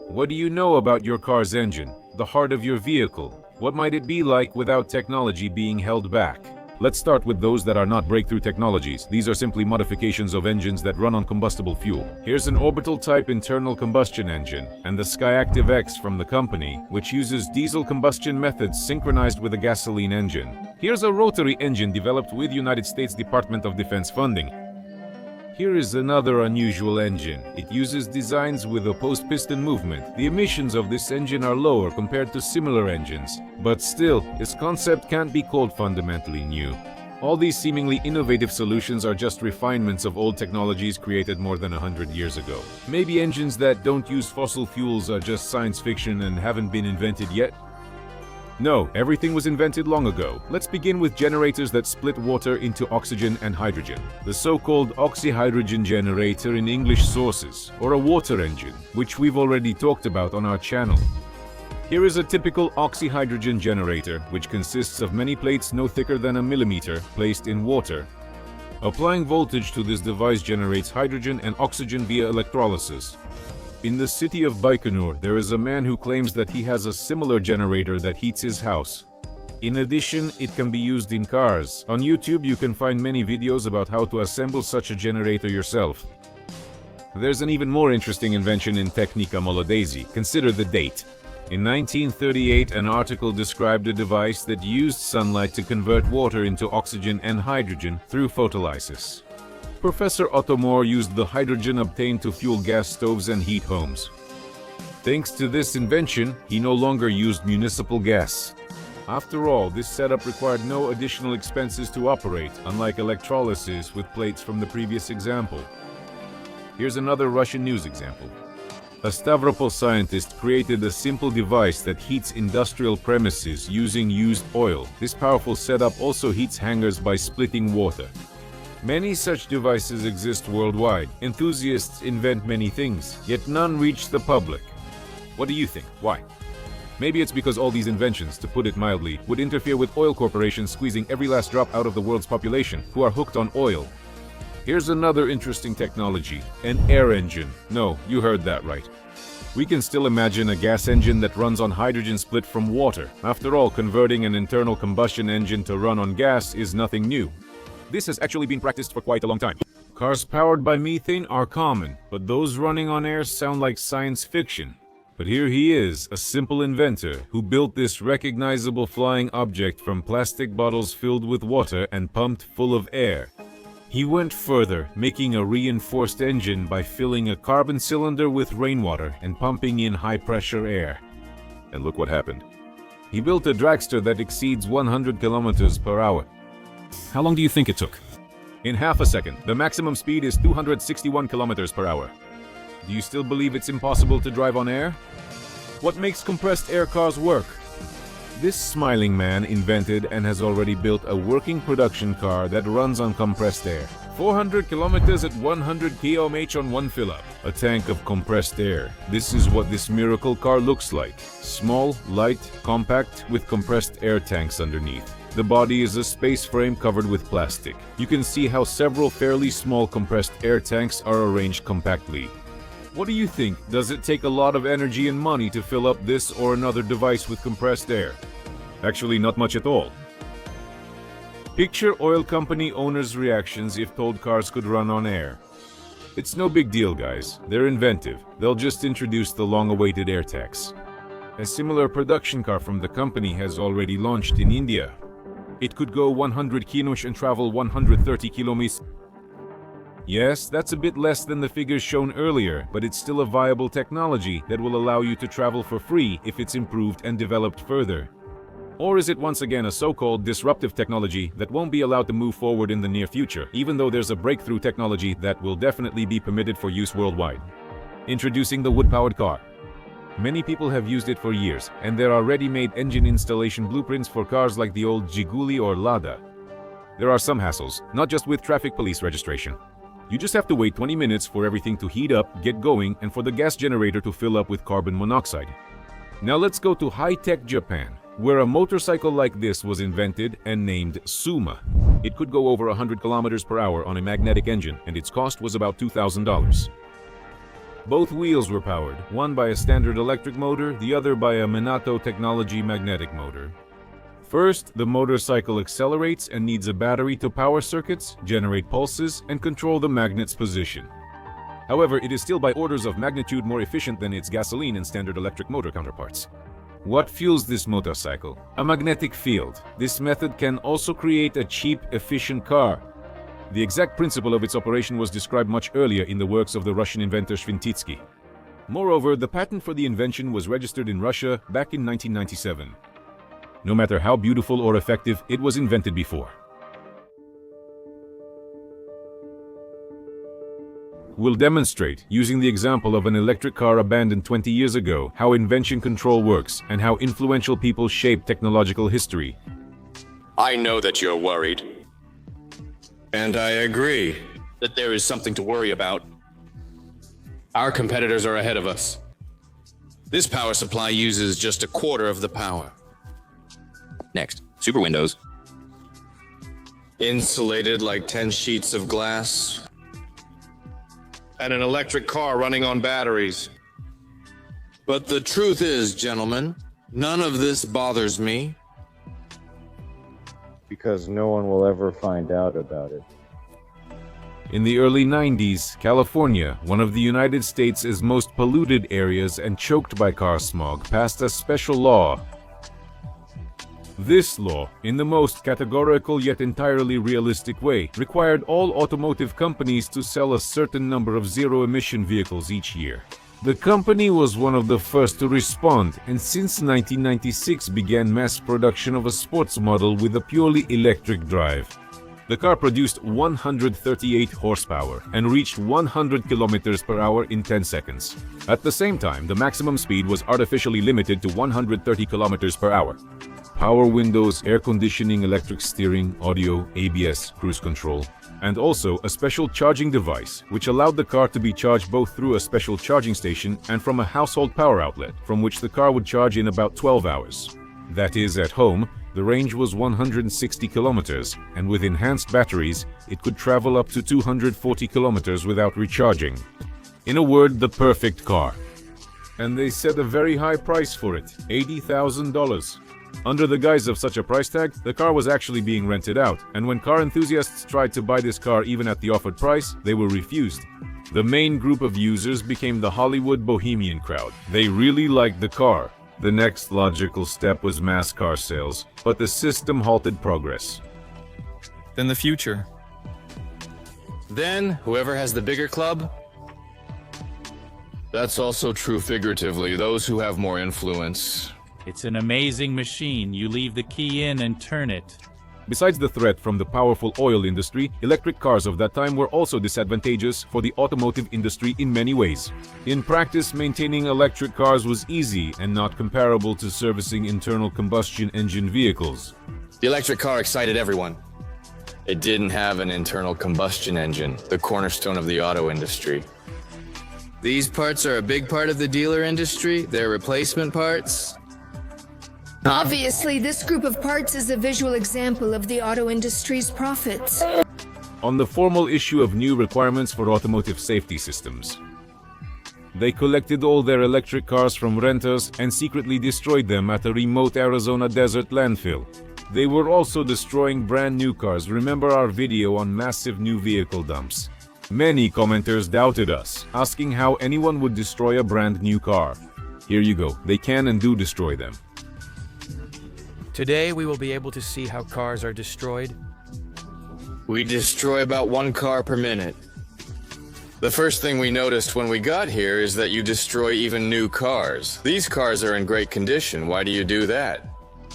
What do you know about your car's engine, the heart of your vehicle? What might it be like without technology being held back? Let's start with those that are not breakthrough technologies. These are simply modifications of engines that run on combustible fuel. Here's an orbital-type internal combustion engine, and the Skyactiv X from the company, which uses diesel combustion methods synchronized with a gasoline engine. Here's a rotary engine developed with United States Department of Defense funding. Here is another unusual engine. It uses designs with opposed piston movement. The emissions of this engine are lower compared to similar engines, but still, its concept can't be called fundamentally new. All these seemingly innovative solutions are just refinements of old technologies created more than 100 years ago. Maybe engines that don't use fossil fuels are just science fiction and haven't been invented yet? No, everything was invented long ago. Let's begin with generators that split water into oxygen and hydrogen. The so-called oxyhydrogen generator in English sources, or a water engine, which we've already talked about on our channel. Here is a typical oxyhydrogen generator, which consists of many plates no thicker than a millimeter, placed in water. Applying voltage to this device generates hydrogen and oxygen via electrolysis. In the city of Baikonur, there is a man who claims that he has a similar generator that heats his house. In addition, it can be used in cars. On YouTube, you can find many videos about how to assemble such a generator yourself. There's an even more interesting invention in Technica Molodezi. Consider the date. In 1938, an article described a device that used sunlight to convert water into oxygen and hydrogen through photolysis. Professor Otto Moore used the hydrogen obtained to fuel gas stoves and heat homes. Thanks to this invention, he no longer used municipal gas. After all, this setup required no additional expenses to operate, unlike electrolysis with plates from the previous example. Here's another Russian news example. A Stavropol scientist created a simple device that heats industrial premises using used oil. This powerful setup also heats hangars by splitting water. Many such devices exist worldwide. Enthusiasts invent many things, yet none reach the public. What do you think? Why? Maybe it's because all these inventions, to put it mildly, would interfere with oil corporations squeezing every last drop out of the world's population, who are hooked on oil. Here's another interesting technology, an air engine. No, you heard that right. We can still imagine a gas engine that runs on hydrogen split from water. After all, converting an internal combustion engine to run on gas is nothing new. This has actually been practiced for quite a long time. Cars powered by methane are common, but those running on air sound like science fiction. But here he is, a simple inventor, who built this recognizable flying object from plastic bottles filled with water and pumped full of air. He went further, making a reinforced engine by filling a carbon cylinder with rainwater and pumping in high-pressure air. And look what happened. He built a dragster that exceeds 100 kilometers per hour. How long do you think it took? In half a second. The maximum speed is 261 kilometers per hour. Do you still believe it's impossible to drive on air? What makes compressed air cars work? This smiling man invented and has already built a working production car that runs on compressed air. 400 kilometers at 100 km on one fill-up. A tank of compressed air. This is what this miracle car looks like. Small, light, compact, with compressed air tanks underneath. The body is a space frame covered with plastic. You can see how several fairly small compressed air tanks are arranged compactly. What do you think? Does it take a lot of energy and money to fill up this or another device with compressed air? Actually, not much at all. Picture oil company owners' reactions if told cars could run on air. It's no big deal, guys. They're inventive. They'll just introduce the long-awaited air tax. A similar production car from the company has already launched in India. It could go 100 km and travel 130 km. Yes, that's a bit less than the figures shown earlier, but it's still a viable technology that will allow you to travel for free if it's improved and developed further. Or is it once again a so-called disruptive technology that won't be allowed to move forward in the near future, even though there's a breakthrough technology that will definitely be permitted for use worldwide? Introducing the wood-powered car. Many people have used it for years, and there are ready-made engine installation blueprints for cars like the old Zhiguli or Lada. There are some hassles, not just with traffic police registration. You just have to wait 20 minutes for everything to heat up, get going, and for the gas generator to fill up with carbon monoxide. Now let's go to high-tech Japan, where a motorcycle like this was invented and named Suma. It could go over 100 kilometers per hour on a magnetic engine, and its cost was about $2,000. Both wheels were powered, one by a standard electric motor, the other by a Minato technology magnetic motor. First, the motorcycle accelerates and needs a battery to power circuits, generate pulses, and control the magnet's position. However, it is still by orders of magnitude more efficient than its gasoline and standard electric motor counterparts. What fuels this motorcycle? A magnetic field. This method can also create a cheap, efficient car. The exact principle of its operation was described much earlier in the works of the Russian inventor Svintytsky. Moreover, the patent for the invention was registered in Russia back in 1997. No matter how beautiful or effective, it was invented before. We'll demonstrate, using the example of an electric car abandoned 20 years ago, how invention control works and how influential people shape technological history. I know that you're worried. And I agree That there is something to worry about. Our competitors are ahead of us. This power supply uses just a quarter of the power. Next, super windows. insulated like 10 sheets of glass, and an electric car running on batteries. But the truth is, gentlemen, none of this bothers me. Because no one will ever find out about it. In the early 90s, California, one of the United States' most polluted areas and choked by car smog, passed a special law. This law, in the most categorical yet entirely realistic way, required all automotive companies to sell a certain number of zero-emission vehicles each year. The company was one of the first to respond, and since 1996 began mass production of a sports model with a purely electric drive. The car produced 138 horsepower and reached 100 kilometers per hour in 10 seconds. At the same time, the maximum speed was artificially limited to 130 kilometers per hour. Power windows, air conditioning, electric steering, audio, ABS, cruise control, and also a special charging device, which allowed the car to be charged both through a special charging station and from a household power outlet, from which the car would charge in about 12 hours. That is, at home, the range was 160 kilometers, and with enhanced batteries, it could travel up to 240 kilometers without recharging. In a word, the perfect car. And they set a very high price for it, $80,000. Under the guise of such a price tag, the car was actually being rented out, and when car enthusiasts tried to buy this car even at the offered price, they were refused. The main group of users became the Hollywood bohemian crowd. They really liked the car. The next logical step was mass car sales, but the system halted progress. Then the future. Then, whoever has the bigger club? That's also true figuratively, those who have more influence. It's an amazing machine. You leave the key in and turn it. Besides the threat from the powerful oil industry, electric cars of that time were also disadvantageous for the automotive industry in many ways. In practice, maintaining electric cars was easy and not comparable to servicing internal combustion engine vehicles. The electric car excited everyone. It didn't have an internal combustion engine, the cornerstone of the auto industry. These parts are a big part of the dealer industry. They're replacement parts. Obviously, this group of parts is a visual example of the auto industry's profits. On the formal issue of new requirements for automotive safety systems, they collected all their electric cars from renters and secretly destroyed them at a remote Arizona desert landfill. They were also destroying brand new cars. Remember our video on massive new vehicle dumps? Many commenters doubted us, asking how anyone would destroy a brand new car. Here you go. They can and do destroy them. Today, we will be able to see how cars are destroyed. We destroy about 1 car per minute. The first thing we noticed when we got here is that you destroy even new cars. These cars are in great condition. Why do you do that?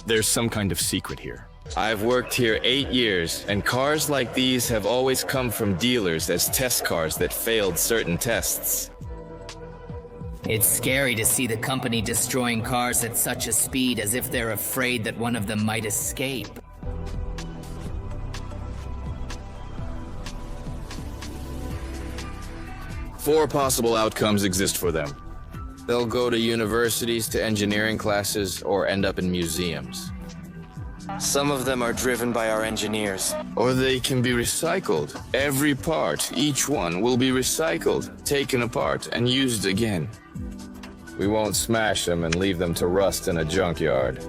There's some kind of secret here. I've worked here 8 years, and cars like these have always come from dealers as test cars that failed certain tests. It's scary to see the company destroying cars at such a speed as if they're afraid that one of them might escape. 4 possible outcomes exist for them. They'll go to universities, to engineering classes, or end up in museums. Some of them are driven by our engineers. Or they can be recycled. Every part, each one, will be recycled, taken apart, and used again. We won't smash them and leave them to rust in a junkyard.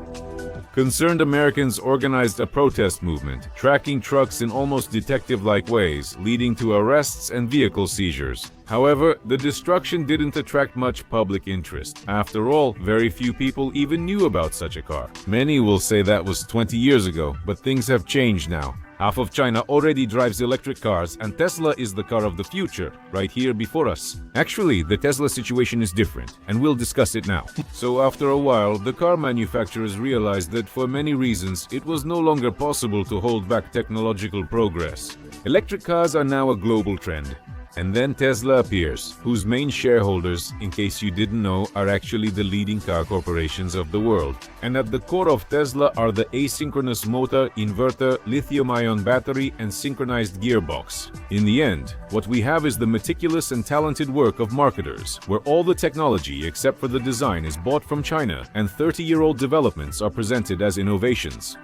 Concerned Americans organized a protest movement, tracking trucks in almost detective-like ways, leading to arrests and vehicle seizures. However, the destruction didn't attract much public interest. After all, very few people even knew about such a car. Many will say that was 20 years ago, but things have changed now. Half of China already drives electric cars, and Tesla is the car of the future, right here before us. Actually, the Tesla situation is different, and we'll discuss it now. So after a while, the car manufacturers realized that for many reasons, it was no longer possible to hold back technological progress. Electric cars are now a global trend. And then Tesla appears, whose main shareholders, in case you didn't know, are actually the leading car corporations of the world. And at the core of Tesla are the asynchronous motor, inverter, lithium-ion battery, and synchronized gearbox. In the end, what we have is the meticulous and talented work of marketers, where all the technology except for the design is bought from China, and 30-year-old developments are presented as innovations.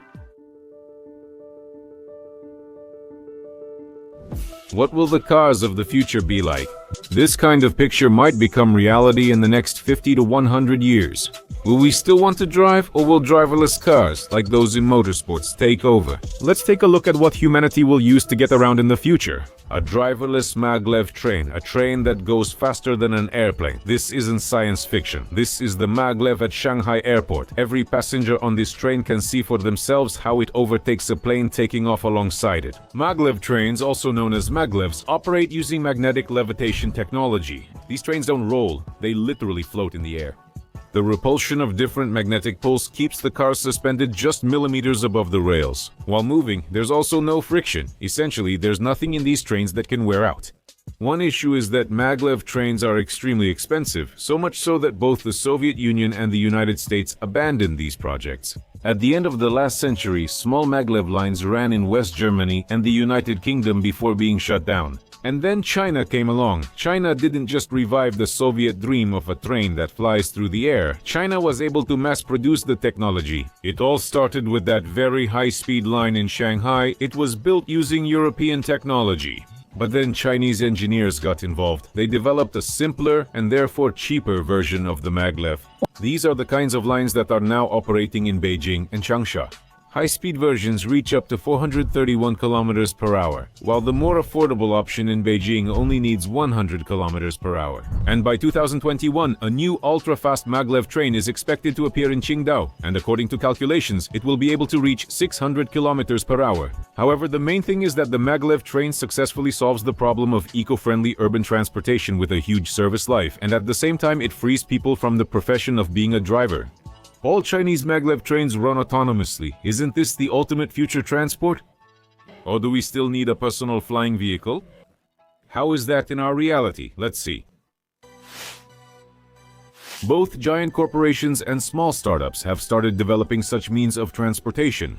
What will the cars of the future be like? This kind of picture might become reality in the next 50 to 100 years. Will we still want to drive, or will driverless cars, like those in motorsports, take over? Let's take a look at what humanity will use to get around in the future. A driverless maglev train, a train that goes faster than an airplane. This isn't science fiction. This is the maglev at Shanghai Airport. Every passenger on this train can see for themselves how it overtakes a plane taking off alongside it. Maglev trains, also known as maglevs, operate using magnetic levitation technology. These trains don't roll, they literally float in the air. The repulsion of different magnetic poles keeps the car suspended just millimeters above the rails. While moving, there's also no friction. Essentially, there's nothing in these trains that can wear out. One issue is that maglev trains are extremely expensive, so much so that both the Soviet Union and the United States abandoned these projects. At the end of the last century, small maglev lines ran in West Germany and the United Kingdom before being shut down. And then China came along. China didn't just revive the Soviet dream of a train that flies through the air. China was able to mass-produce the technology. It all started with that very high-speed line in Shanghai. It was built using European technology. But then Chinese engineers got involved. They developed a simpler and therefore cheaper version of the maglev. These are the kinds of lines that are now operating in Beijing and Changsha. High-speed versions reach up to 431 kilometers per hour, while the more affordable option in Beijing only needs 100 kilometers per hour. And by 2021, a new ultra-fast maglev train is expected to appear in Qingdao, and according to calculations, it will be able to reach 600 kilometers per hour. However, the main thing is that the maglev train successfully solves the problem of eco-friendly urban transportation with a huge service life, and at the same time it frees people from the profession of being a driver. All Chinese maglev trains run autonomously. Isn't this the ultimate future transport? Or do we still need a personal flying vehicle? How is that in our reality? Let's see. Both giant corporations and small startups have started developing such means of transportation.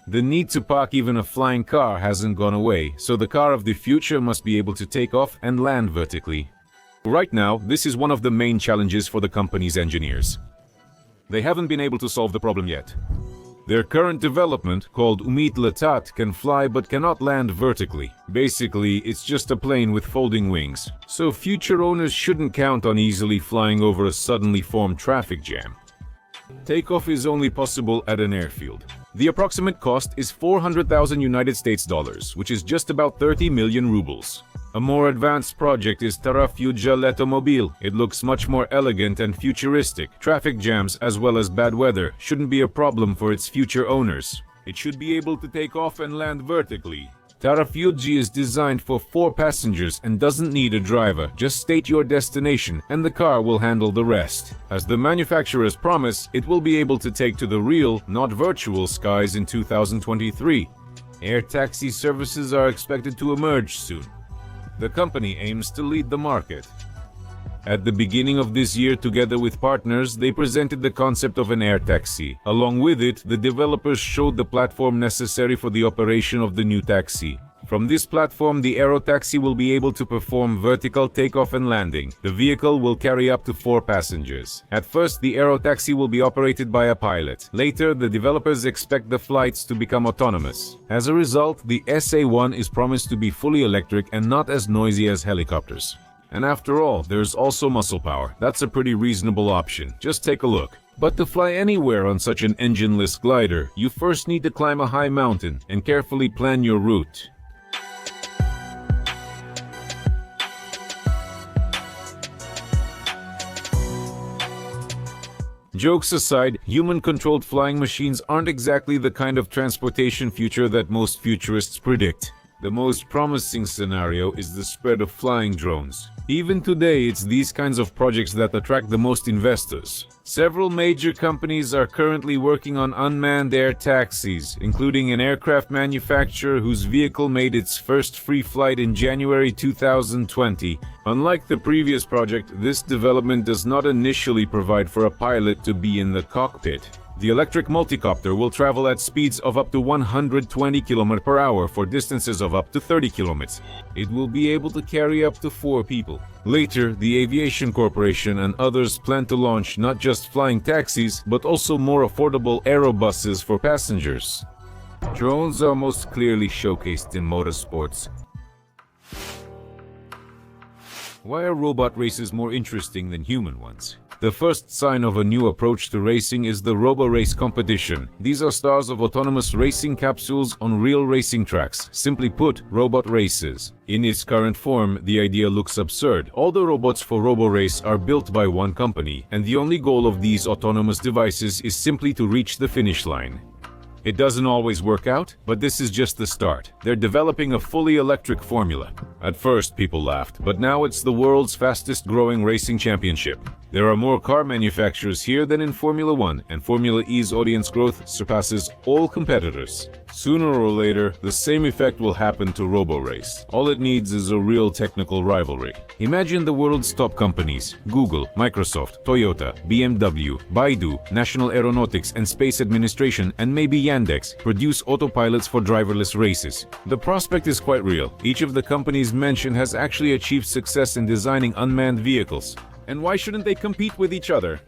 The need to park even a flying car hasn't gone away, so the car of the future must be able to take off and land vertically. Right now, this is one of the main challenges for the company's engineers. They haven't been able to solve the problem yet. Their current development, called Umid Latat, can fly but cannot land vertically. Basically, it's just a plane with folding wings. So future owners shouldn't count on easily flying over a suddenly formed traffic jam. Takeoff is only possible at an airfield. The approximate cost is 400,000 United States dollars, which is just about 30 million rubles. A more advanced project is Tarafyuja Automotive. It looks much more elegant and futuristic. Traffic jams as well as bad weather shouldn't be a problem for its future owners. It should be able to take off and land vertically. Tarafyuji is designed for 4 passengers and doesn't need a driver. Just state your destination and the car will handle the rest. As the manufacturers promise, it will be able to take to the real, not virtual skies in 2023. Air taxi services are expected to emerge soon. The company aims to lead the market. At the beginning of this year, together with partners, they presented the concept of an air taxi. Along with it, the developers showed the platform necessary for the operation of the new taxi. From this platform, the aerotaxi will be able to perform vertical takeoff and landing. The vehicle will carry up to 4 passengers. At first, the aerotaxi will be operated by a pilot. Later, the developers expect the flights to become autonomous. As a result, the SA-1 is promised to be fully electric and not as noisy as helicopters. And after all, there's also muscle power. That's a pretty reasonable option. Just take a look. But to fly anywhere on such an engineless glider, you first need to climb a high mountain and carefully plan your route. Jokes aside, human-controlled flying machines aren't exactly the kind of transportation future that most futurists predict. The most promising scenario is the spread of flying drones. Even today, it's these kinds of projects that attract the most investors. Several major companies are currently working on unmanned air taxis, including an aircraft manufacturer whose vehicle made its first free flight in January 2020. Unlike the previous project, this development does not initially provide for a pilot to be in the cockpit. The electric multicopter will travel at speeds of up to 120 km per hour for distances of up to 30 km. It will be able to carry up to 4 people. Later, the Aviation Corporation and others plan to launch not just flying taxis, but also more affordable aerobuses for passengers. Drones are most clearly showcased in motorsports. Why are robot races more interesting than human ones? The first sign of a new approach to racing is the robo-race competition. These are stars of autonomous racing capsules on real racing tracks. Simply put, robot races. In its current form, the idea looks absurd. All the robots for robo-race are built by one company, and the only goal of these autonomous devices is simply to reach the finish line. It doesn't always work out, but this is just the start. They're developing a fully electric formula. At first, people laughed, but now it's the world's fastest growing racing championship. There are more car manufacturers here than in Formula 1, and Formula E's audience growth surpasses all competitors. Sooner or later, the same effect will happen to robo-race. All it needs is a real technical rivalry. Imagine the world's top companies: Google, Microsoft, Toyota, BMW, Baidu, National Aeronautics and Space Administration, and maybe Yandex produce autopilots for driverless races. The prospect is quite real. Each of the companies mentioned has actually achieved success in designing unmanned vehicles. And why shouldn't they compete with each other?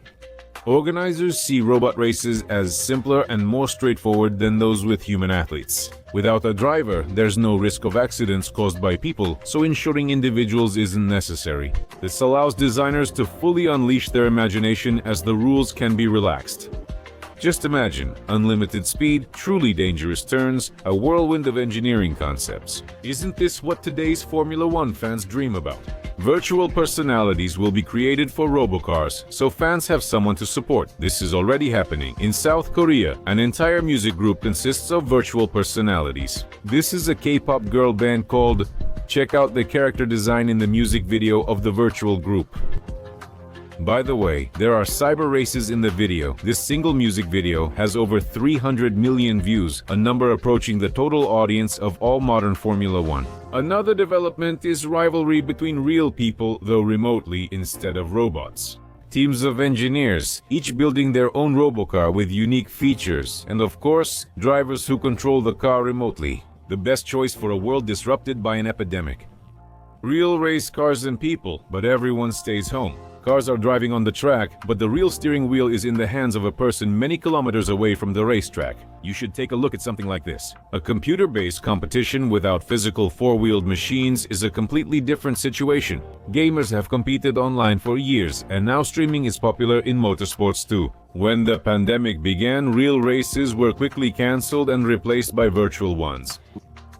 Organizers see robot races as simpler and more straightforward than those with human athletes. Without a driver, there's no risk of accidents caused by people, so insuring individuals isn't necessary. This allows designers to fully unleash their imagination as the rules can be relaxed. Just imagine, unlimited speed, truly dangerous turns, a whirlwind of engineering concepts. Isn't this what today's Formula 1 fans dream about? Virtual personalities will be created for robocars, so fans have someone to support. This is already happening. In South Korea, an entire music group consists of virtual personalities. This is a K-pop girl band called... Check out the character design in the music video of the virtual group. By the way, there are cyber races in the video. This single music video has over 300 million views, a number approaching the total audience of all modern Formula 1. Another development is rivalry between real people, though remotely instead of robots. Teams of engineers, each building their own robocar with unique features, and of course, drivers who control the car remotely. The best choice for a world disrupted by an epidemic. Real race cars and people, but everyone stays home. Cars are driving on the track, but the real steering wheel is in the hands of a person many kilometers away from the racetrack. You should take a look at something like this. A computer-based competition without physical four-wheeled machines is a completely different situation. Gamers have competed online for years, and now streaming is popular in motorsports too. When the pandemic began, real races were quickly cancelled and replaced by virtual ones.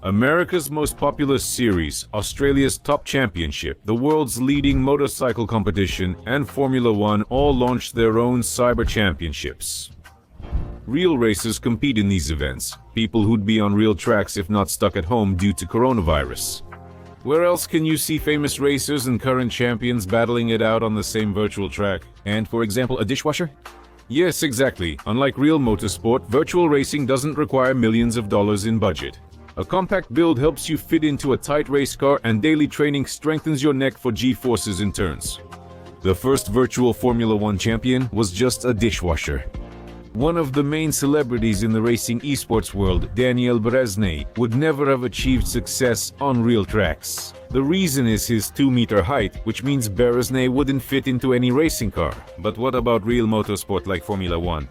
America's most popular series, Australia's top championship, the world's leading motorcycle competition, and Formula 1 all launched their own cyber championships. Real racers compete in these events, people who'd be on real tracks if not stuck at home due to coronavirus. Where else can you see famous racers and current champions battling it out on the same virtual track? And, for example, a dishwasher? Yes, exactly. Unlike real motorsport, virtual racing doesn't require millions of dollars in budget. A compact build helps you fit into a tight race car, and daily training strengthens your neck for G-forces in turns. The first virtual Formula 1 champion was just a dishwasher. One of the main celebrities in the racing esports world, Daniel Berezny, would never have achieved success on real tracks. The reason is his 2-meter height, which means Berezny wouldn't fit into any racing car. But what about real motorsport like Formula 1?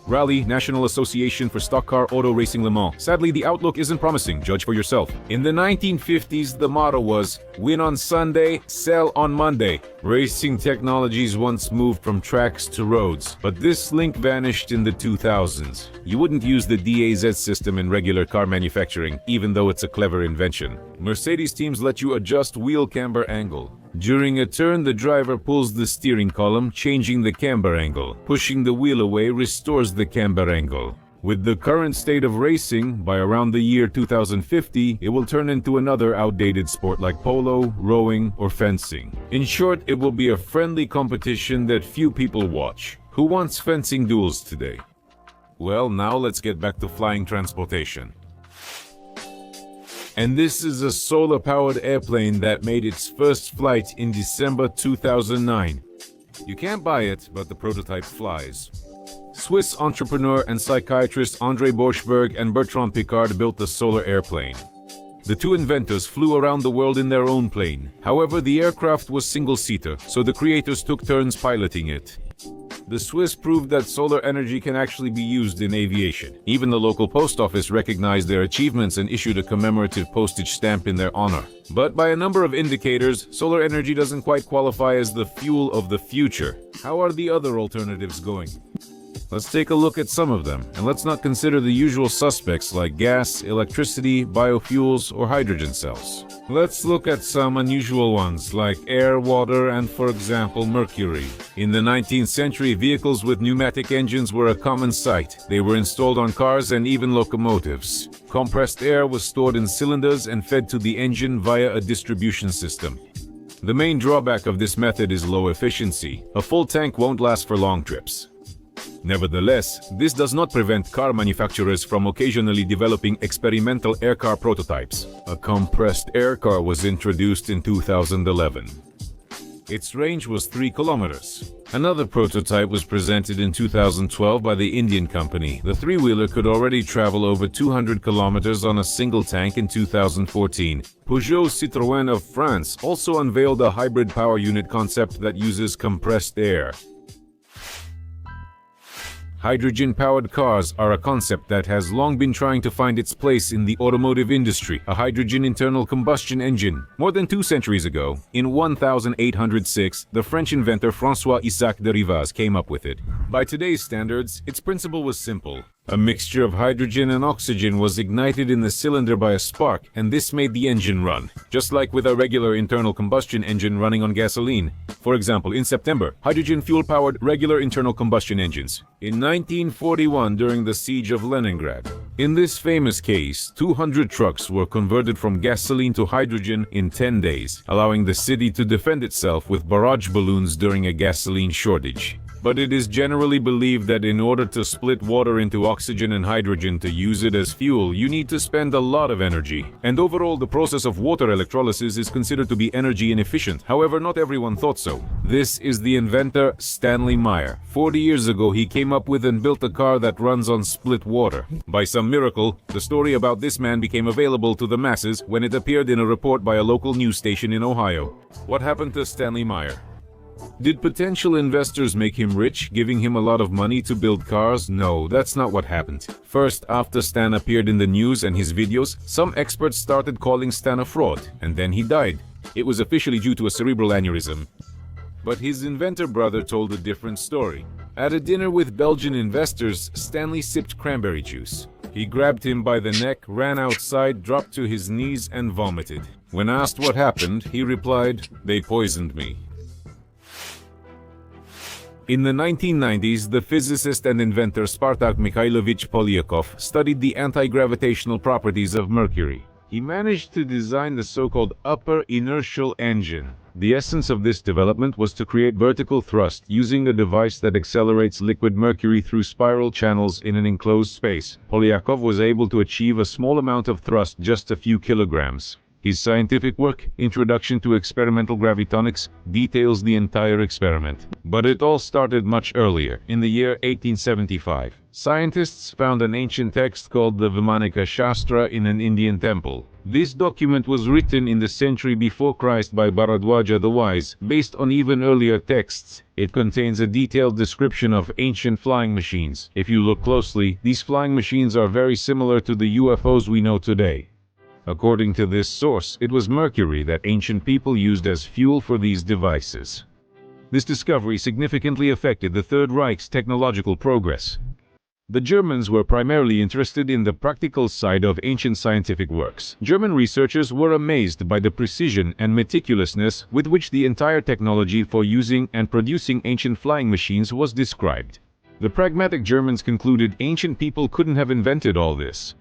Rally, National Association for Stock Car Auto Racing Le Mans. Sadly, the outlook isn't promising, judge for yourself. In the 1950s, the motto was, win on Sunday, sell on Monday. Racing technologies once moved from tracks to roads, but this link vanished in the 2000s. You wouldn't use the DAZ system in regular car manufacturing, even though it's a clever invention. Mercedes teams let you adjust wheel camber angle. During a turn, the driver pulls the steering column, changing the camber angle. Pushing the wheel away restores the camber angle. With the current state of racing, by around the year 2050, it will turn into another outdated sport like polo, rowing, or fencing. In short, it will be a friendly competition that few people watch. Who wants fencing duels today? Well, now let's get back to flying transportation. And this is a solar-powered airplane that made its first flight in December 2009. You can't buy it, but the prototype flies. Swiss entrepreneur and psychiatrist André Borschberg and Bertrand Piccard built the solar airplane. The two inventors flew around the world in their own plane. However, the aircraft was single-seater, so the creators took turns piloting it. The Swiss proved that solar energy can actually be used in aviation. Even the local post office recognized their achievements and issued a commemorative postage stamp in their honor. But by a number of indicators, solar energy doesn't quite qualify as the fuel of the future. How are the other alternatives going? Let's take a look at some of them, and let's not consider the usual suspects like gas, electricity, biofuels, or hydrogen cells. Let's look at some unusual ones like air, water, and for example, mercury. In the 19th century, vehicles with pneumatic engines were a common sight. They were installed on cars and even locomotives. Compressed air was stored in cylinders and fed to the engine via a distribution system. The main drawback of this method is low efficiency. A full tank won't last for long trips. Nevertheless, this does not prevent car manufacturers from occasionally developing experimental air car prototypes. A compressed air car was introduced in 2011. Its range was 3 kilometers. Another prototype was presented in 2012 by the Indian company. The three-wheeler could already travel over 200 kilometers on a single tank in 2014. Peugeot Citroën of France also unveiled a hybrid power unit concept that uses compressed air. Hydrogen-powered cars are a concept that has long been trying to find its place in the automotive industry. A hydrogen internal combustion engine. More than 2 centuries ago, in 1806, the French inventor François-Isaac de Rivaz came up with it. By today's standards, its principle was simple. A mixture of hydrogen and oxygen was ignited in the cylinder by a spark, and this made the engine run, just like with a regular internal combustion engine running on gasoline. For example, in September, hydrogen fuel-powered regular internal combustion engines. In 1941, during the siege of Leningrad. In this famous case, 200 trucks were converted from gasoline to hydrogen in 10 days, allowing the city to defend itself with barrage balloons during a gasoline shortage. But it is generally believed that in order to split water into oxygen and hydrogen to use it as fuel, you need to spend a lot of energy. And overall, the process of water electrolysis is considered to be energy inefficient. However, not everyone thought so. This is the inventor Stanley Meyer. 40 years ago, he came up with and built a car that runs on split water. By some miracle, the story about this man became available to the masses when it appeared in a report by a local news station in Ohio. What happened to Stanley Meyer? Did potential investors make him rich, giving him a lot of money to build cars? No, that's not what happened. First, after Stan appeared in the news and his videos, some experts started calling Stan a fraud, and then he died. It was officially due to a cerebral aneurysm. But his inventor brother told a different story. At a dinner with Belgian investors, Stanley sipped cranberry juice. He grabbed him by the neck, ran outside, dropped to his knees, and vomited. When asked what happened, he replied, "They poisoned me." In the 1990s, the physicist and inventor Spartak Mikhailovich Polyakov studied the anti-gravitational properties of mercury. He managed to design the so-called upper inertial engine. The essence of this development was to create vertical thrust using a device that accelerates liquid mercury through spiral channels in an enclosed space. Polyakov was able to achieve a small amount of thrust, just a few kilograms. His scientific work, Introduction to Experimental Gravitonics, details the entire experiment. But it all started much earlier, in the year 1875. Scientists found an ancient text called the Vimanika Shastra in an Indian temple. This document was written in the century before Christ by Bharadwaja the Wise, based on even earlier texts. It contains a detailed description of ancient flying machines. If you look closely, these flying machines are very similar to the UFOs we know today. According to this source, it was mercury that ancient people used as fuel for these devices. This discovery significantly affected the Third Reich's technological progress. The Germans were primarily interested in the practical side of ancient scientific works. German researchers were amazed by the precision and meticulousness with which the entire technology for using and producing ancient flying machines was described. The pragmatic Germans concluded ancient people couldn't have invented all this,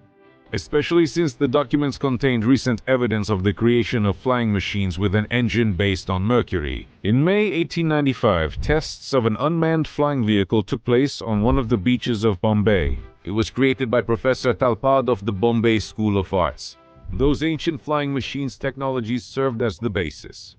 especially since the documents contained recent evidence of the creation of flying machines with an engine based on mercury. In May 1895, tests of an unmanned flying vehicle took place on one of the beaches of Bombay. It was created by Professor Talpad of the Bombay School of Arts. Those ancient flying machines' technologies served as the basis.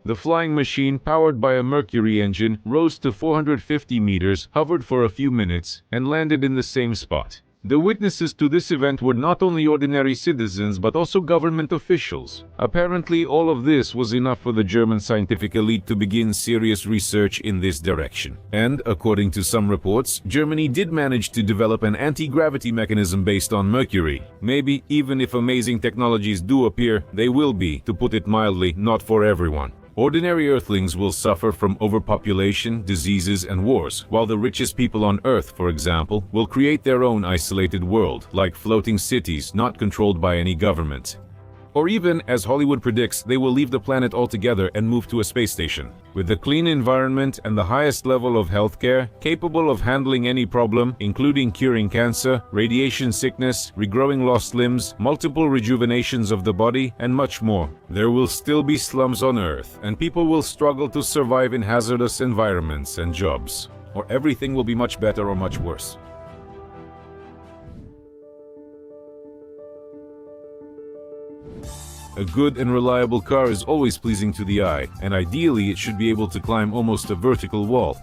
The flying machine, powered by a mercury engine, rose to 450 meters, hovered for a few minutes, and landed in the same spot. The witnesses to this event were not only ordinary citizens but also government officials. Apparently, all of this was enough for the German scientific elite to begin serious research in this direction. And, according to some reports, Germany did manage to develop an anti-gravity mechanism based on mercury. Maybe, even if amazing technologies do appear, they will be, to put it mildly, not for everyone. Ordinary Earthlings will suffer from overpopulation, diseases, and wars, while the richest people on Earth, for example, will create their own isolated world, like floating cities not controlled by any government. Or even, as Hollywood predicts, they will leave the planet altogether and move to a space station. With a clean environment and the highest level of healthcare, capable of handling any problem, including curing cancer, radiation sickness, regrowing lost limbs, multiple rejuvenations of the body, and much more. There will still be slums on Earth, and people will struggle to survive in hazardous environments and jobs. Or everything will be much better or much worse. A good and reliable car is always pleasing to the eye, and ideally it should be able to climb almost a vertical wall.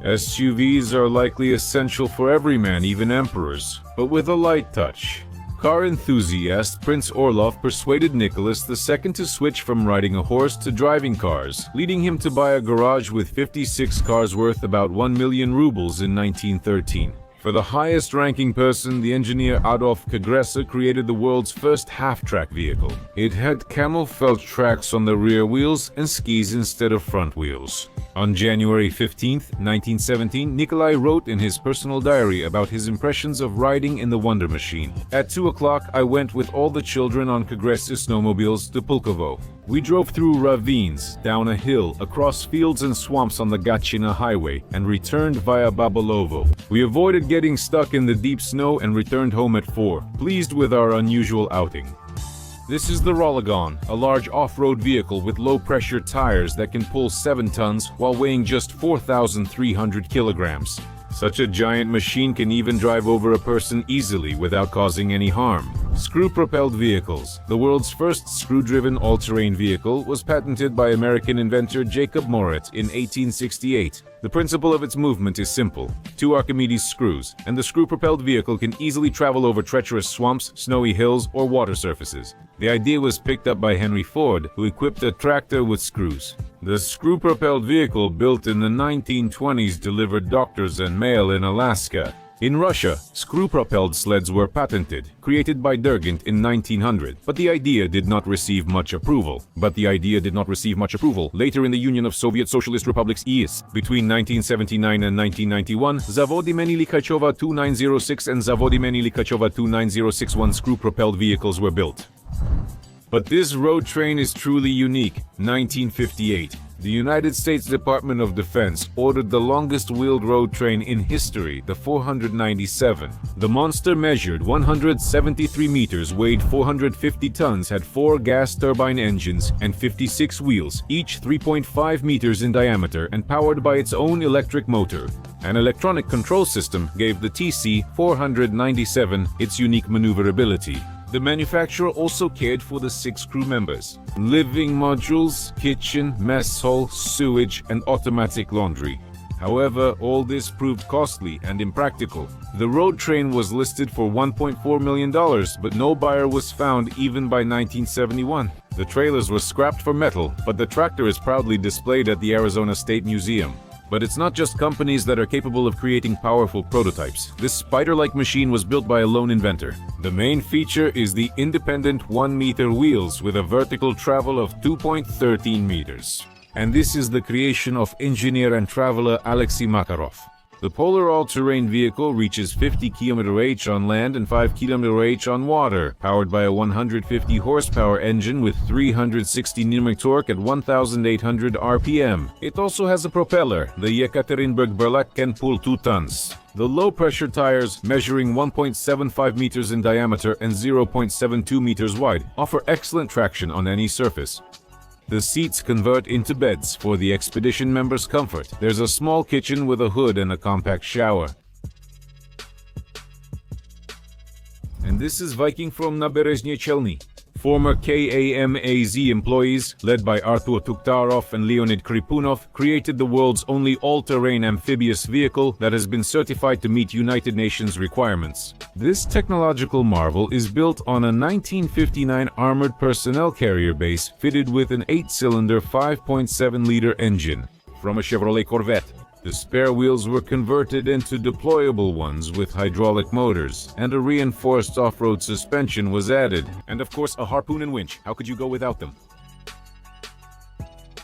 SUVs are likely essential for every man, even emperors, but with a light touch. Car enthusiast Prince Orlov persuaded Nicholas II to switch from riding a horse to driving cars, leading him to buy a garage with 56 cars worth about 1 million rubles in 1913. For the highest-ranking person, the engineer Adolf Kagreser created the world's first half-track vehicle. It had camel felt tracks on the rear wheels and skis instead of front wheels. On January 15, 1917, Nikolai wrote in his personal diary about his impressions of riding in the Wonder Machine. At 2 o'clock, I went with all the children on Kagreser snowmobiles to Pulkovo. We drove through ravines, down a hill, across fields and swamps on the Gatchina highway, and returned via Babalovo. We avoided getting stuck in the deep snow and returned home at 4, pleased with our unusual outing. This is the Rolagon, a large off-road vehicle with low-pressure tires that can pull 7 tons while weighing just 4,300 kilograms. Such a giant machine can even drive over a person easily without causing any harm. Screw-propelled vehicles. The world's first screw-driven all-terrain vehicle was patented by American inventor Jacob Moret in 1868. The principle of its movement is simple: 2 Archimedes screws, and the screw-propelled vehicle can easily travel over treacherous swamps, snowy hills, or water surfaces. The idea was picked up by Henry Ford, who equipped a tractor with screws. The screw-propelled vehicle, built in the 1920s, delivered doctors and mail in Alaska. In Russia, screw-propelled sleds were patented, created by Dergant in 1900, but the idea did not receive much approval. Later in the Union of Soviet Socialist Republics (ES), between 1979 and 1991, Zavod imeni Likhachova 2906 and Zavod imeni Likhachova 2961 screw-propelled vehicles were built. But this road train is truly unique. 1958. The United States Department of Defense ordered the longest wheeled road train in history, the 497. The monster measured 173 meters, weighed 450 tons, had 4 gas turbine engines and 56 wheels, each 3.5 meters in diameter and powered by its own electric motor. An electronic control system gave the TC-497 its unique maneuverability. The manufacturer also cared for the 6 crew members. Living modules, kitchen, mess hall, sewage, and automatic laundry. However, all this proved costly and impractical. The road train was listed for $1.4 million, but no buyer was found even by 1971. The trailers were scrapped for metal, but the tractor is proudly displayed at the Arizona State Museum. But it's not just companies that are capable of creating powerful prototypes. This spider-like machine was built by a lone inventor. The main feature is the independent 1-meter wheels with a vertical travel of 2.13 meters. And this is the creation of engineer and traveler Alexei Makarov. The polar all-terrain vehicle reaches 50 km/h on land and 5 km/h on water, powered by a 150 horsepower engine with 360 Nm torque at 1,800 RPM. It also has a propeller. The Yekaterinburg Burlak can pull 2 tons. The low-pressure tires, measuring 1.75 meters in diameter and 0.72 meters wide, offer excellent traction on any surface. The seats convert into beds for the expedition members' comfort. There's a small kitchen with a hood and a compact shower. And this is Viking from Naberezhny Chelny. Former KAMAZ employees, led by Artur Tuktarov and Leonid Kripunov, created the world's only all-terrain amphibious vehicle that has been certified to meet United Nations requirements. This technological marvel is built on a 1959 armored personnel carrier base fitted with an 8-cylinder 5.7-liter engine from a Chevrolet Corvette. The spare wheels were converted into deployable ones with hydraulic motors, and a reinforced off-road suspension was added. And of course, a harpoon and winch. How could you go without them?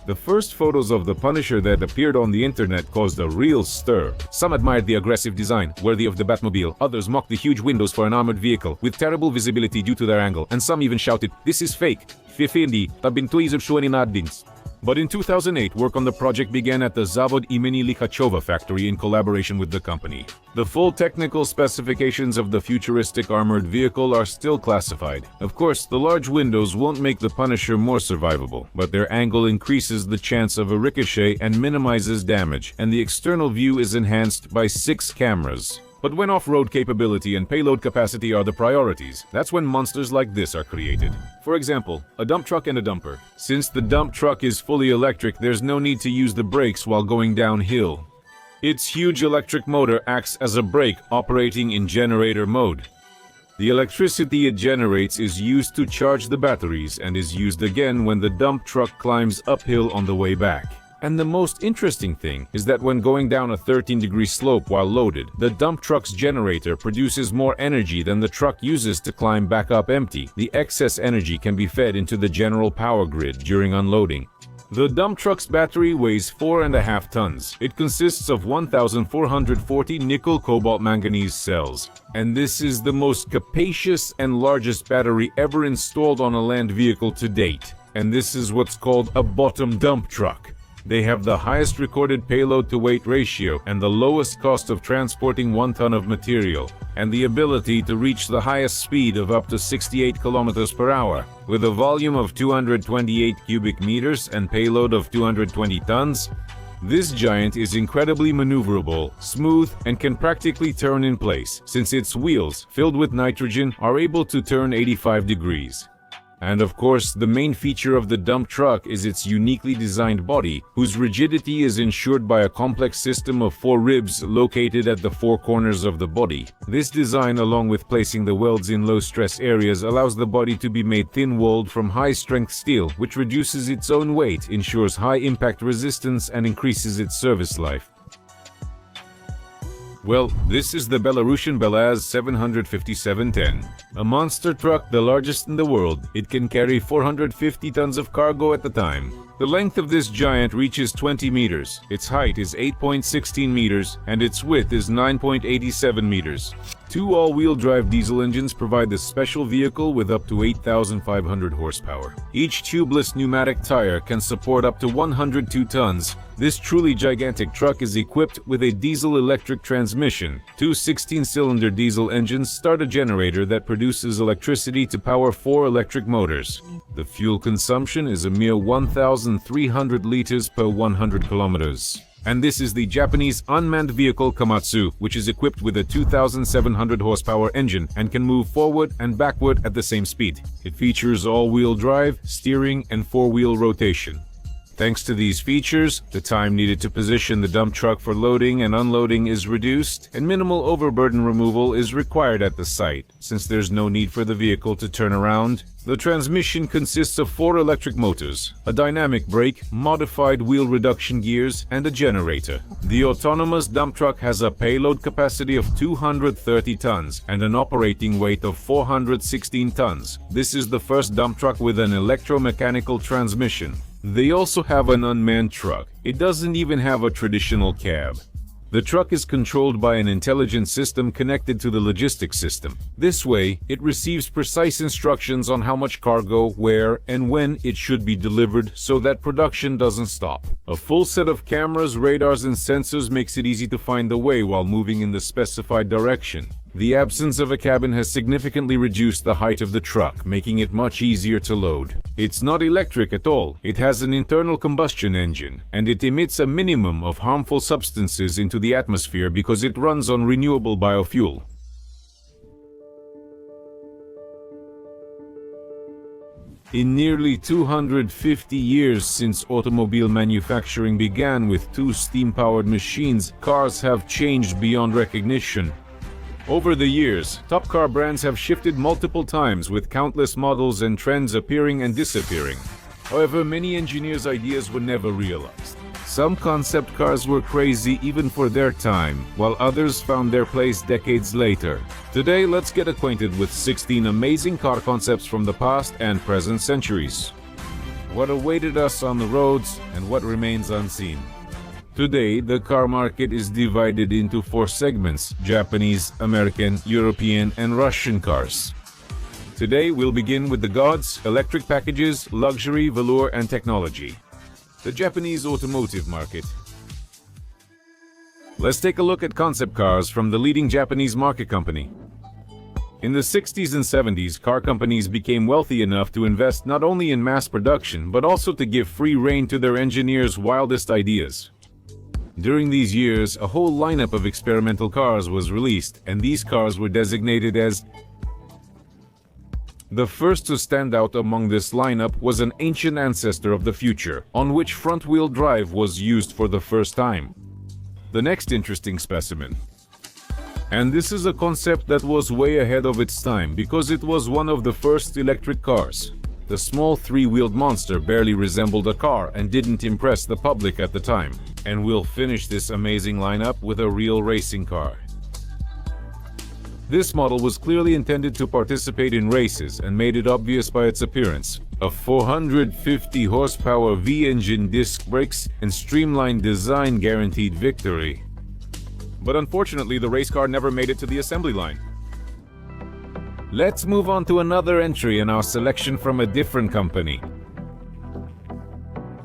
The first photos of the Punisher that appeared on the internet caused a real stir. Some admired the aggressive design, worthy of the Batmobile. Others mocked the huge windows for an armored vehicle, with terrible visibility due to their angle. And some even shouted, "This is fake. Fifindi, tabintuiz nadins." But in 2008, work on the project began at the Zavod imeni Likhachova factory in collaboration with the company. The full technical specifications of the futuristic armored vehicle are still classified. Of course, the large windows won't make the Punisher more survivable, but their angle increases the chance of a ricochet and minimizes damage, and the external view is enhanced by 6 cameras. But when off-road capability and payload capacity are the priorities, that's when monsters like this are created. For example, a dump truck and a dumper. Since the dump truck is fully electric, there's no need to use the brakes while going downhill. Its huge electric motor acts as a brake operating in generator mode. The electricity it generates is used to charge the batteries and is used again when the dump truck climbs uphill on the way back. And the most interesting thing is that when going down a 13-degree slope while loaded, the dump truck's generator produces more energy than the truck uses to climb back up empty. The excess energy can be fed into the general power grid during unloading. The dump truck's battery weighs 4.5 tons. It consists of 1,440 nickel cobalt manganese cells. And this is the most capacious and largest battery ever installed on a land vehicle to date. And this is what's called a bottom dump truck. They have the highest recorded payload-to-weight ratio and the lowest cost of transporting 1 ton of material, and the ability to reach the highest speed of up to 68 kilometers per hour. With a volume of 228 cubic meters and payload of 220 tons, this giant is incredibly maneuverable, smooth, and can practically turn in place, since its wheels, filled with nitrogen, are able to turn 85 degrees. And of course, the main feature of the dump truck is its uniquely designed body, whose rigidity is ensured by a complex system of 4 ribs located at the 4 corners of the body. This design, along with placing the welds in low-stress areas, allows the body to be made thin-walled from high-strength steel, which reduces its own weight, ensures high-impact resistance, and increases its service life. Well, this is the Belarusian Belaz 75710. A monster truck, the largest in the world. It can carry 450 tons of cargo at a time. The length of this giant reaches 20 meters, its height is 8.16 meters, and its width is 9.87 meters. Two all-wheel drive diesel engines provide this special vehicle with up to 8,500 horsepower. Each tubeless pneumatic tire can support up to 102 tons. This truly gigantic truck is equipped with a diesel-electric transmission. Two 16-cylinder diesel engines start a generator that produces electricity to power 4 electric motors. The fuel consumption is a mere 1,300 liters per 100 kilometers. And this is the Japanese unmanned vehicle Komatsu, which is equipped with a 2,700 horsepower engine and can move forward and backward at the same speed. It features all-wheel drive, steering, and four-wheel rotation. Thanks to these features, the time needed to position the dump truck for loading and unloading is reduced, and minimal overburden removal is required at the site, since there's no need for the vehicle to turn around. The transmission consists of 4 electric motors, a dynamic brake, modified wheel reduction gears, and a generator. The autonomous dump truck has a payload capacity of 230 tons and an operating weight of 416 tons. This is the first dump truck with an electromechanical transmission. They also have an unmanned truck. It doesn't even have a traditional cab. The truck is controlled by an intelligent system connected to the logistics system. This way, it receives precise instructions on how much cargo, where, and when it should be delivered so that production doesn't stop. A full set of cameras, radars, and sensors makes it easy to find the way while moving in the specified direction. The absence of a cabin has significantly reduced the height of the truck, making it much easier to load. It's not electric at all. It has an internal combustion engine, and it emits a minimum of harmful substances into the atmosphere because it runs on renewable biofuel. In nearly 250 years since automobile manufacturing began with 2 steam-powered machines, cars have changed beyond recognition. Over the years, top car brands have shifted multiple times with countless models and trends appearing and disappearing. However, many engineers' ideas were never realized. Some concept cars were crazy even for their time, while others found their place decades later. Today, let's get acquainted with 16 amazing car concepts from the past and present centuries. What awaited us on the roads and what remains unseen. Today, the car market is divided into 4 segments: Japanese, American, European, and Russian cars. Today, we'll begin with the gods, electric packages, luxury, velour, and technology. The Japanese automotive market. Let's take a look at concept cars from the leading Japanese market company. In the 60s and 70s, car companies became wealthy enough to invest not only in mass production, but also to give free rein to their engineers' wildest ideas. During these years, a whole lineup of experimental cars was released, and these cars were designated as. The first to stand out among this lineup was an ancient ancestor of the future, on which front-wheel drive was used for the first time. The next interesting specimen. And this is a concept that was way ahead of its time because it was one of the first electric cars. The small 3-wheeled monster barely resembled a car and didn't impress the public at the time. And we'll finish this amazing lineup with a real racing car. This model was clearly intended to participate in races and made it obvious by its appearance. A 450 horsepower V-engine disc brakes and streamlined design guaranteed victory. But unfortunately, the race car never made it to the assembly line. Let's move on to another entry in our selection from a different company.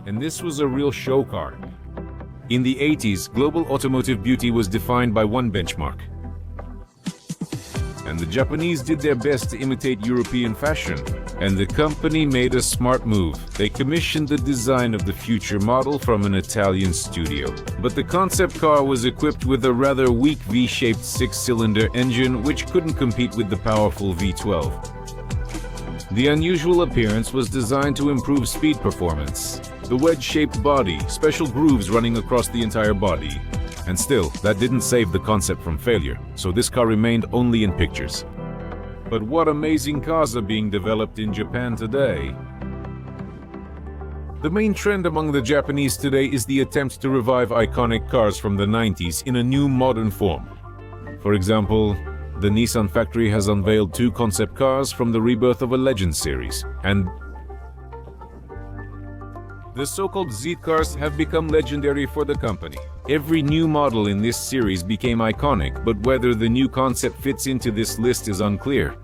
And this was a real show car. In the 80s, global automotive beauty was defined by one benchmark. And the Japanese did their best to imitate European fashion. And the company made a smart move. They commissioned the design of the future model from an Italian studio. But the concept car was equipped with a rather weak V-shaped 6-cylinder engine which couldn't compete with the powerful V12. The unusual appearance was designed to improve speed performance. The wedge-shaped body, special grooves running across the entire body. And still, that didn't save the concept from failure, so this car remained only in pictures. But what amazing cars are being developed in Japan today? The main trend among the Japanese today is the attempt to revive iconic cars from the 90s in a new modern form. For example, the Nissan factory has unveiled 2 concept cars from the rebirth of a Legend series, and The so-called Z cars have become legendary for the company. Every new model in this series became iconic, but whether the new concept fits into this list is unclear.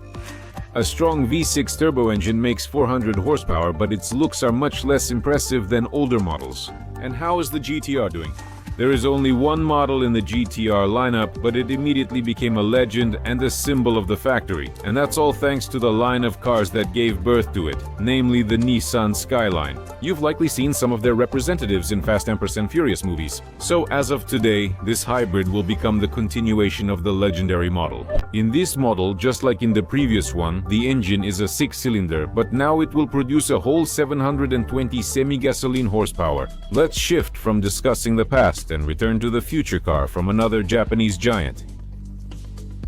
A strong V6 turbo engine makes 400 horsepower, but its looks are much less impressive than older models. And how is the GTR doing? There is only one model in the GTR lineup, but it immediately became a legend and a symbol of the factory. And that's all thanks to the line of cars that gave birth to it, namely the Nissan Skyline. You've likely seen some of their representatives in Fast and Furious movies. So as of today, this hybrid will become the continuation of the legendary model. In this model, just like in the previous one, the engine is a 6-cylinder, but now it will produce a whole 720 semi-gasoline horsepower. Let's shift from discussing the past and return to the future car from another Japanese giant.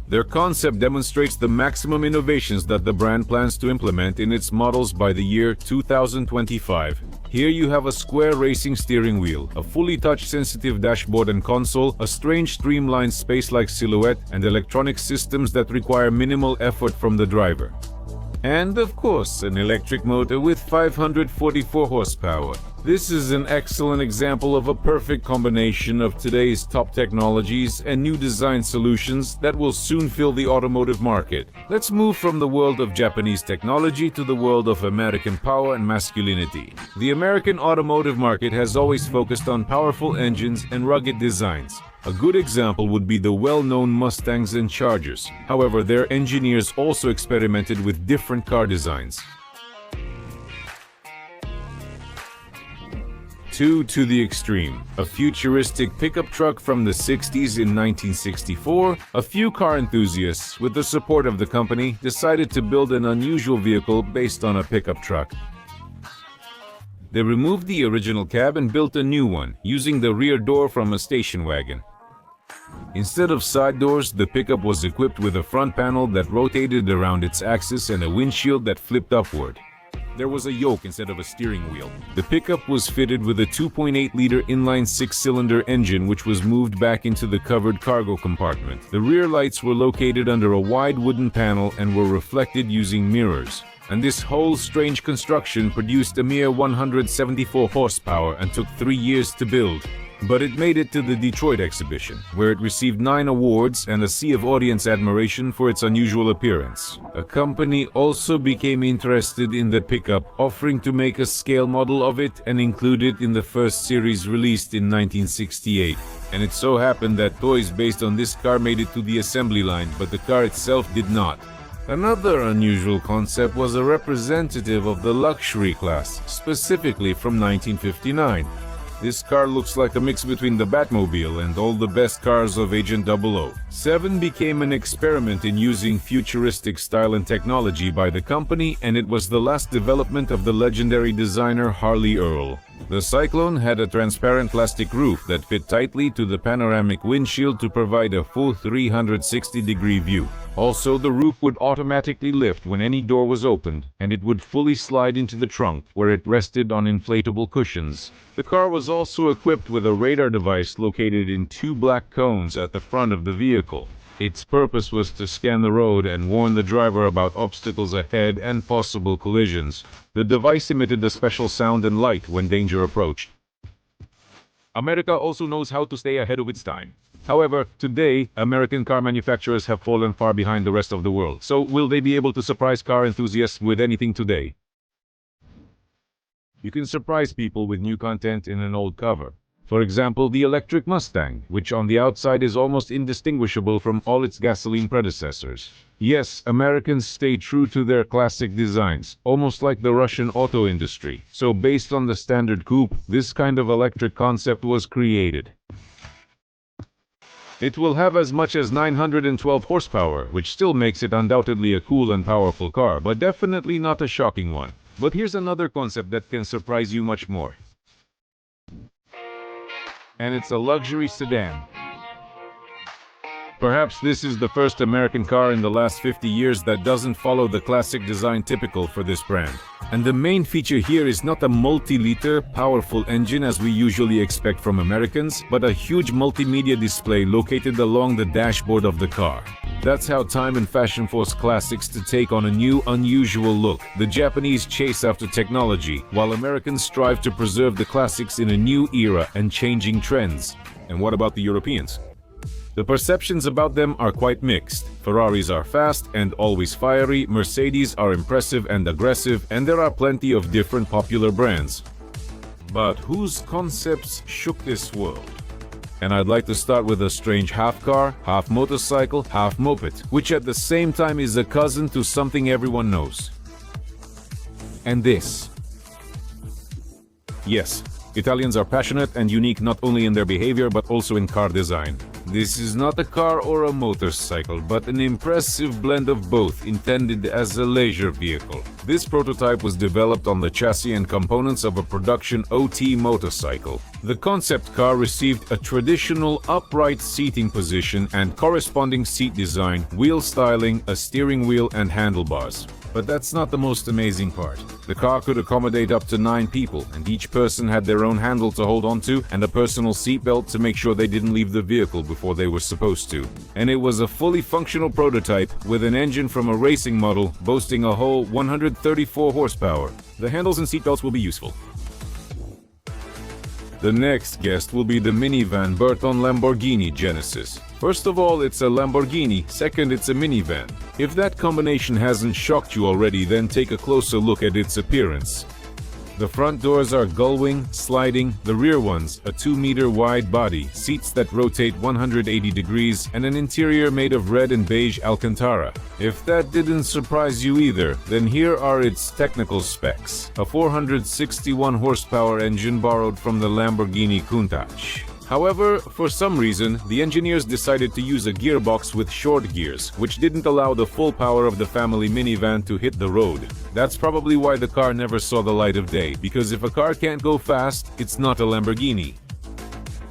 Their concept demonstrates the maximum innovations that the brand plans to implement in its models by the year 2025. Here you have a square racing steering wheel, a fully touch-sensitive dashboard and console, a strange streamlined space-like silhouette, and electronic systems that require minimal effort from the driver. And of course, an electric motor with 544 horsepower. This is an excellent example of a perfect combination of today's top technologies and new design solutions that will soon fill the automotive market. Let's move from the world of Japanese technology to the world of American power and masculinity. The American automotive market has always focused on powerful engines and rugged designs. A good example would be the well-known Mustangs and Chargers. However, their engineers also experimented with different car designs. Two to the extreme. A futuristic pickup truck from the 60s in 1964, a few car enthusiasts, with the support of the company, decided to build an unusual vehicle based on a pickup truck. They removed the original cab and built a new one, using the rear door from a station wagon. Instead of side doors, the pickup was equipped with a front panel that rotated around its axis and a windshield that flipped upward. There was a yoke instead of a steering wheel. The pickup was fitted with a 2.8-liter inline 6-cylinder engine which was moved back into the covered cargo compartment. The rear lights were located under a wide wooden panel and were reflected using mirrors. And this whole strange construction produced a mere 174 horsepower and took 3 years to build. But it made it to the Detroit exhibition, where it received 9 awards and a sea of audience admiration for its unusual appearance. A company also became interested in the pickup, offering to make a scale model of it and include it in the first series released in 1968. And it so happened that toys based on this car made it to the assembly line, but the car itself did not. Another unusual concept was a representative of the luxury class, specifically from 1959. This car looks like a mix between the Batmobile and all the best cars of Agent 007 became an experiment in using futuristic style and technology by the company, and it was the last development of the legendary designer Harley Earl. The Cyclone had a transparent plastic roof that fit tightly to the panoramic windshield to provide a full 360-degree view. Also, the roof would automatically lift when any door was opened, and it would fully slide into the trunk, where it rested on inflatable cushions. The car was also equipped with a radar device located in 2 black cones at the front of the vehicle. Its purpose was to scan the road and warn the driver about obstacles ahead and possible collisions. The device emitted a special sound and light when danger approached. America also knows how to stay ahead of its time. However, today, American car manufacturers have fallen far behind the rest of the world. So, will they be able to surprise car enthusiasts with anything today? You can surprise people with new content in an old cover. For example, the electric Mustang, which on the outside is almost indistinguishable from all its gasoline predecessors. Yes, Americans stay true to their classic designs, almost like the Russian auto industry. So based on the standard coupe, this kind of electric concept was created. It will have as much as 912 horsepower, which still makes it undoubtedly a cool and powerful car, but definitely not a shocking one. But here's another concept that can surprise you much more. And it's a luxury sedan. Perhaps this is the first American car in the last 50 years that doesn't follow the classic design typical for this brand. And the main feature here is not a multi-liter, powerful engine as we usually expect from Americans, but a huge multimedia display located along the dashboard of the car. That's how time and fashion force classics to take on a new, unusual look. The Japanese chase after technology, while Americans strive to preserve the classics in a new era and changing trends. And what about the Europeans? The perceptions about them are quite mixed. Ferraris are fast and always fiery, Mercedes are impressive and aggressive, and there are plenty of different popular brands. But whose concepts shook this world? And I'd like to start with a strange half car, half motorcycle, half moped, which at the same time is a cousin to something everyone knows. And this. Yes, Italians are passionate and unique not only in their behavior but also in car design. This is not a car or a motorcycle, but an impressive blend of both, intended as a leisure vehicle. This prototype was developed on the chassis and components of a production OT motorcycle. The concept car received a traditional upright seating position and corresponding seat design, wheel styling, a steering wheel, and handlebars. But that's not the most amazing part. The car could accommodate up to 9 people, and each person had their own handle to hold onto and a personal seatbelt to make sure they didn't leave the vehicle before they were supposed to. And it was a fully functional prototype with an engine from a racing model boasting a whole 134 horsepower. The handles and seatbelts will be useful. The next guest will be the minivan Burton Lamborghini Genesis. First of all, it's a Lamborghini. Second, it's a minivan. If that combination hasn't shocked you already, then take a closer look at its appearance. The front doors are gull-wing, sliding, the rear ones, a 2-meter wide body, seats that rotate 180 degrees, and an interior made of red and beige Alcantara. If that didn't surprise you either, then here are its technical specs. A 461 horsepower engine borrowed from the Lamborghini Countach. However, for some reason, the engineers decided to use a gearbox with short gears, which didn't allow the full power of the family minivan to hit the road. That's probably why the car never saw the light of day, because if a car can't go fast, it's not a Lamborghini.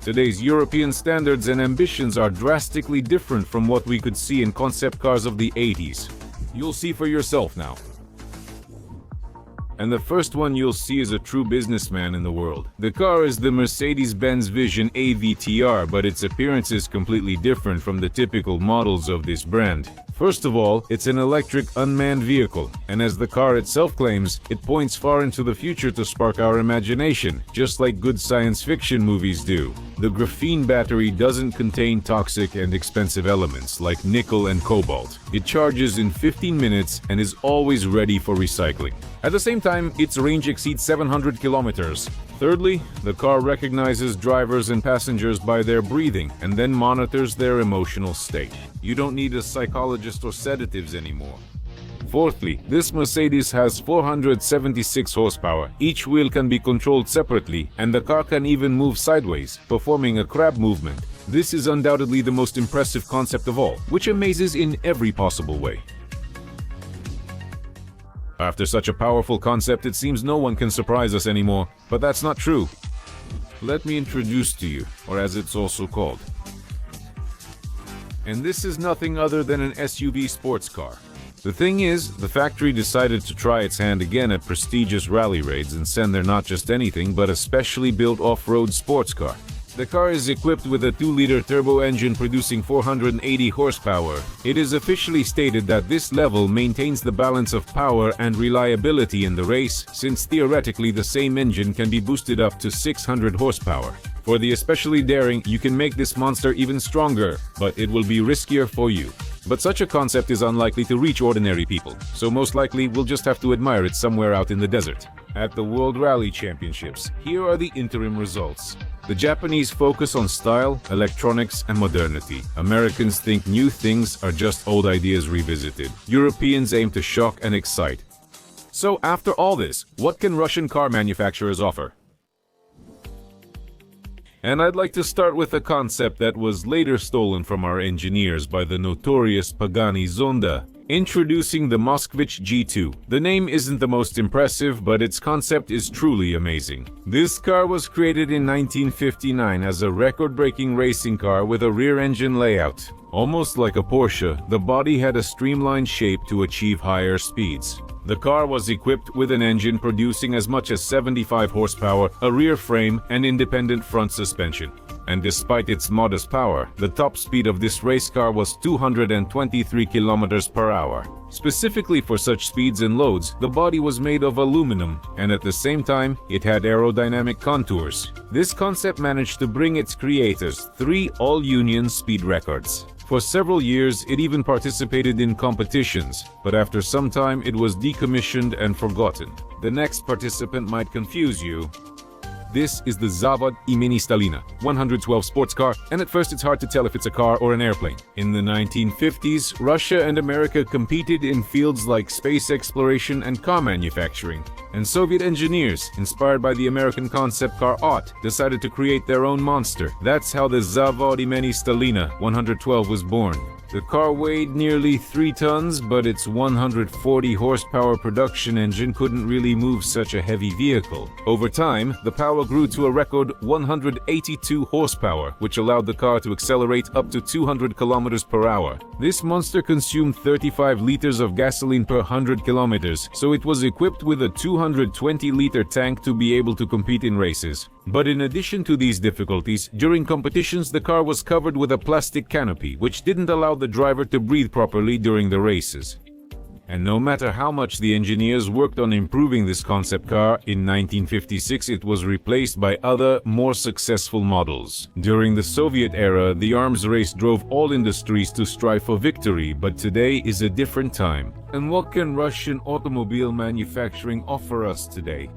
Today's European standards and ambitions are drastically different from what we could see in concept cars of the 80s. You'll see for yourself now. And the first one you'll see is a true businessman in the world. The car is the Mercedes-Benz Vision AVTR, but its appearance is completely different from the typical models of this brand. First of all, it's an electric unmanned vehicle, and as the car itself claims, it points far into the future to spark our imagination, just like good science fiction movies do. The graphene battery doesn't contain toxic and expensive elements like nickel and cobalt. It charges in 15 minutes and is always ready for recycling. At the same time, its range exceeds 700 kilometers. Thirdly, the car recognizes drivers and passengers by their breathing and then monitors their emotional state. You don't need a psychologist or sedatives anymore. Fourthly, this Mercedes has 476 horsepower. Each wheel can be controlled separately, and the car can even move sideways, performing a crab movement. This is undoubtedly the most impressive concept of all, which amazes in every possible way. After such a powerful concept, it seems no one can surprise us anymore, but that's not true. Let me introduce to you, or as it's also called. And this is nothing other than an SUV sports car. The thing is, the factory decided to try its hand again at prestigious rally raids and send there not just anything but a specially built off-road sports car. The car is equipped with a 2-liter turbo engine producing 480 horsepower. It is officially stated that this level maintains the balance of power and reliability in the race, since theoretically the same engine can be boosted up to 600 horsepower. For the especially daring, you can make this monster even stronger, but it will be riskier for you. But such a concept is unlikely to reach ordinary people, so most likely we'll just have to admire it somewhere out in the desert. At the World Rally Championships, here are the interim results. The Japanese focus on style, electronics, and modernity. Americans think new things are just old ideas revisited. Europeans aim to shock and excite. So after all this, what can Russian car manufacturers offer? And I'd like to start with a concept that was later stolen from our engineers by the notorious Pagani Zonda. Introducing the Moskvich G2. The name isn't the most impressive, but its concept is truly amazing. This car was created in 1959 as a record-breaking racing car with a rear-engine layout. Almost like a Porsche, the body had a streamlined shape to achieve higher speeds. The car was equipped with an engine producing as much as 75 horsepower, a rear frame, and independent front suspension. And despite its modest power, the top speed of this race car was 223 kilometers per hour. Specifically for such speeds and loads, the body was made of aluminum, and at the same time, it had aerodynamic contours. This concept managed to bring its creators 3 all-union speed records. For several years, it even participated in competitions, but after some time it was decommissioned and forgotten. The next participant might confuse you. This is the Zavod imeni Stalina 112 sports car, and at first it's hard to tell if it's a car or an airplane. In the 1950s, Russia and America competed in fields like space exploration and car manufacturing. And Soviet engineers, inspired by the American concept car Ott, decided to create their own monster. That's how the Zavod imeni Stalina 112 was born. The car weighed nearly 3 tons, but its 140 horsepower production engine couldn't really move such a heavy vehicle. Over time, the power grew to a record 182 horsepower, which allowed the car to accelerate up to 200 kilometers per hour. This monster consumed 35 liters of gasoline per 100 kilometers, so it was equipped with a 220-liter tank to be able to compete in races. But in addition to these difficulties, during competitions the car was covered with a plastic canopy, which didn't allow the driver to breathe properly during the races. And no matter how much the engineers worked on improving this concept car, in 1956 it was replaced by other, more successful models. During the Soviet era, the arms race drove all industries to strive for victory, but today is a different time. And what can Russian automobile manufacturing offer us today?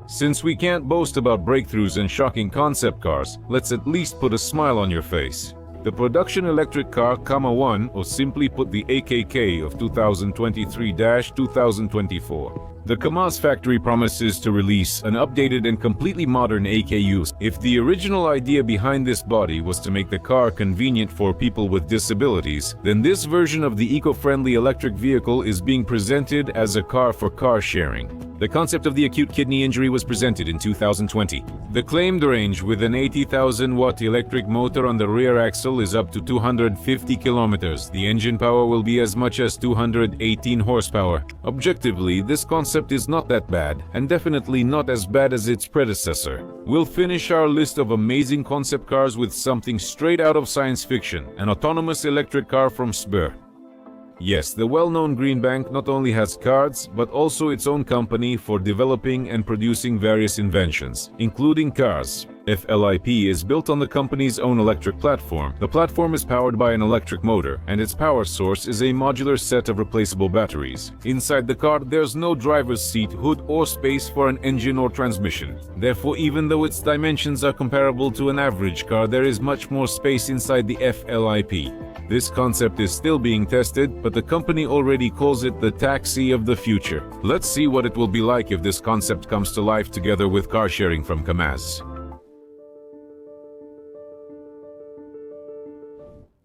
Since we can't boast about breakthroughs and shocking concept cars, let's at least put a smile on your face. The production electric car Kama 1, or simply put the AKK of 2023-2024. The Kamaz factory promises to release an updated and completely modern AKU. If the original idea behind this body was to make the car convenient for people with disabilities, then this version of the eco-friendly electric vehicle is being presented as a car for car sharing. The concept of the acute kidney injury was presented in 2020. The claimed range with an 80,000-watt electric motor on the rear axle is up to 250 kilometers. The engine power will be as much as 218 horsepower. Objectively, this concept is not that bad, and definitely not as bad as its predecessor. We'll finish our list of amazing concept cars with something straight out of science fiction, an autonomous electric car from Sber. Yes, the well-known Green Bank not only has cards, but also its own company for developing and producing various inventions, including cars. FLIP is built on the company's own electric platform. The platform is powered by an electric motor, and its power source is a modular set of replaceable batteries. Inside the car, there's no driver's seat, hood, or space for an engine or transmission. Therefore, even though its dimensions are comparable to an average car, there is much more space inside the FLIP. This concept is still being tested, but the company already calls it the taxi of the future. Let's see what it will be like if this concept comes to life together with car sharing from Kamaz.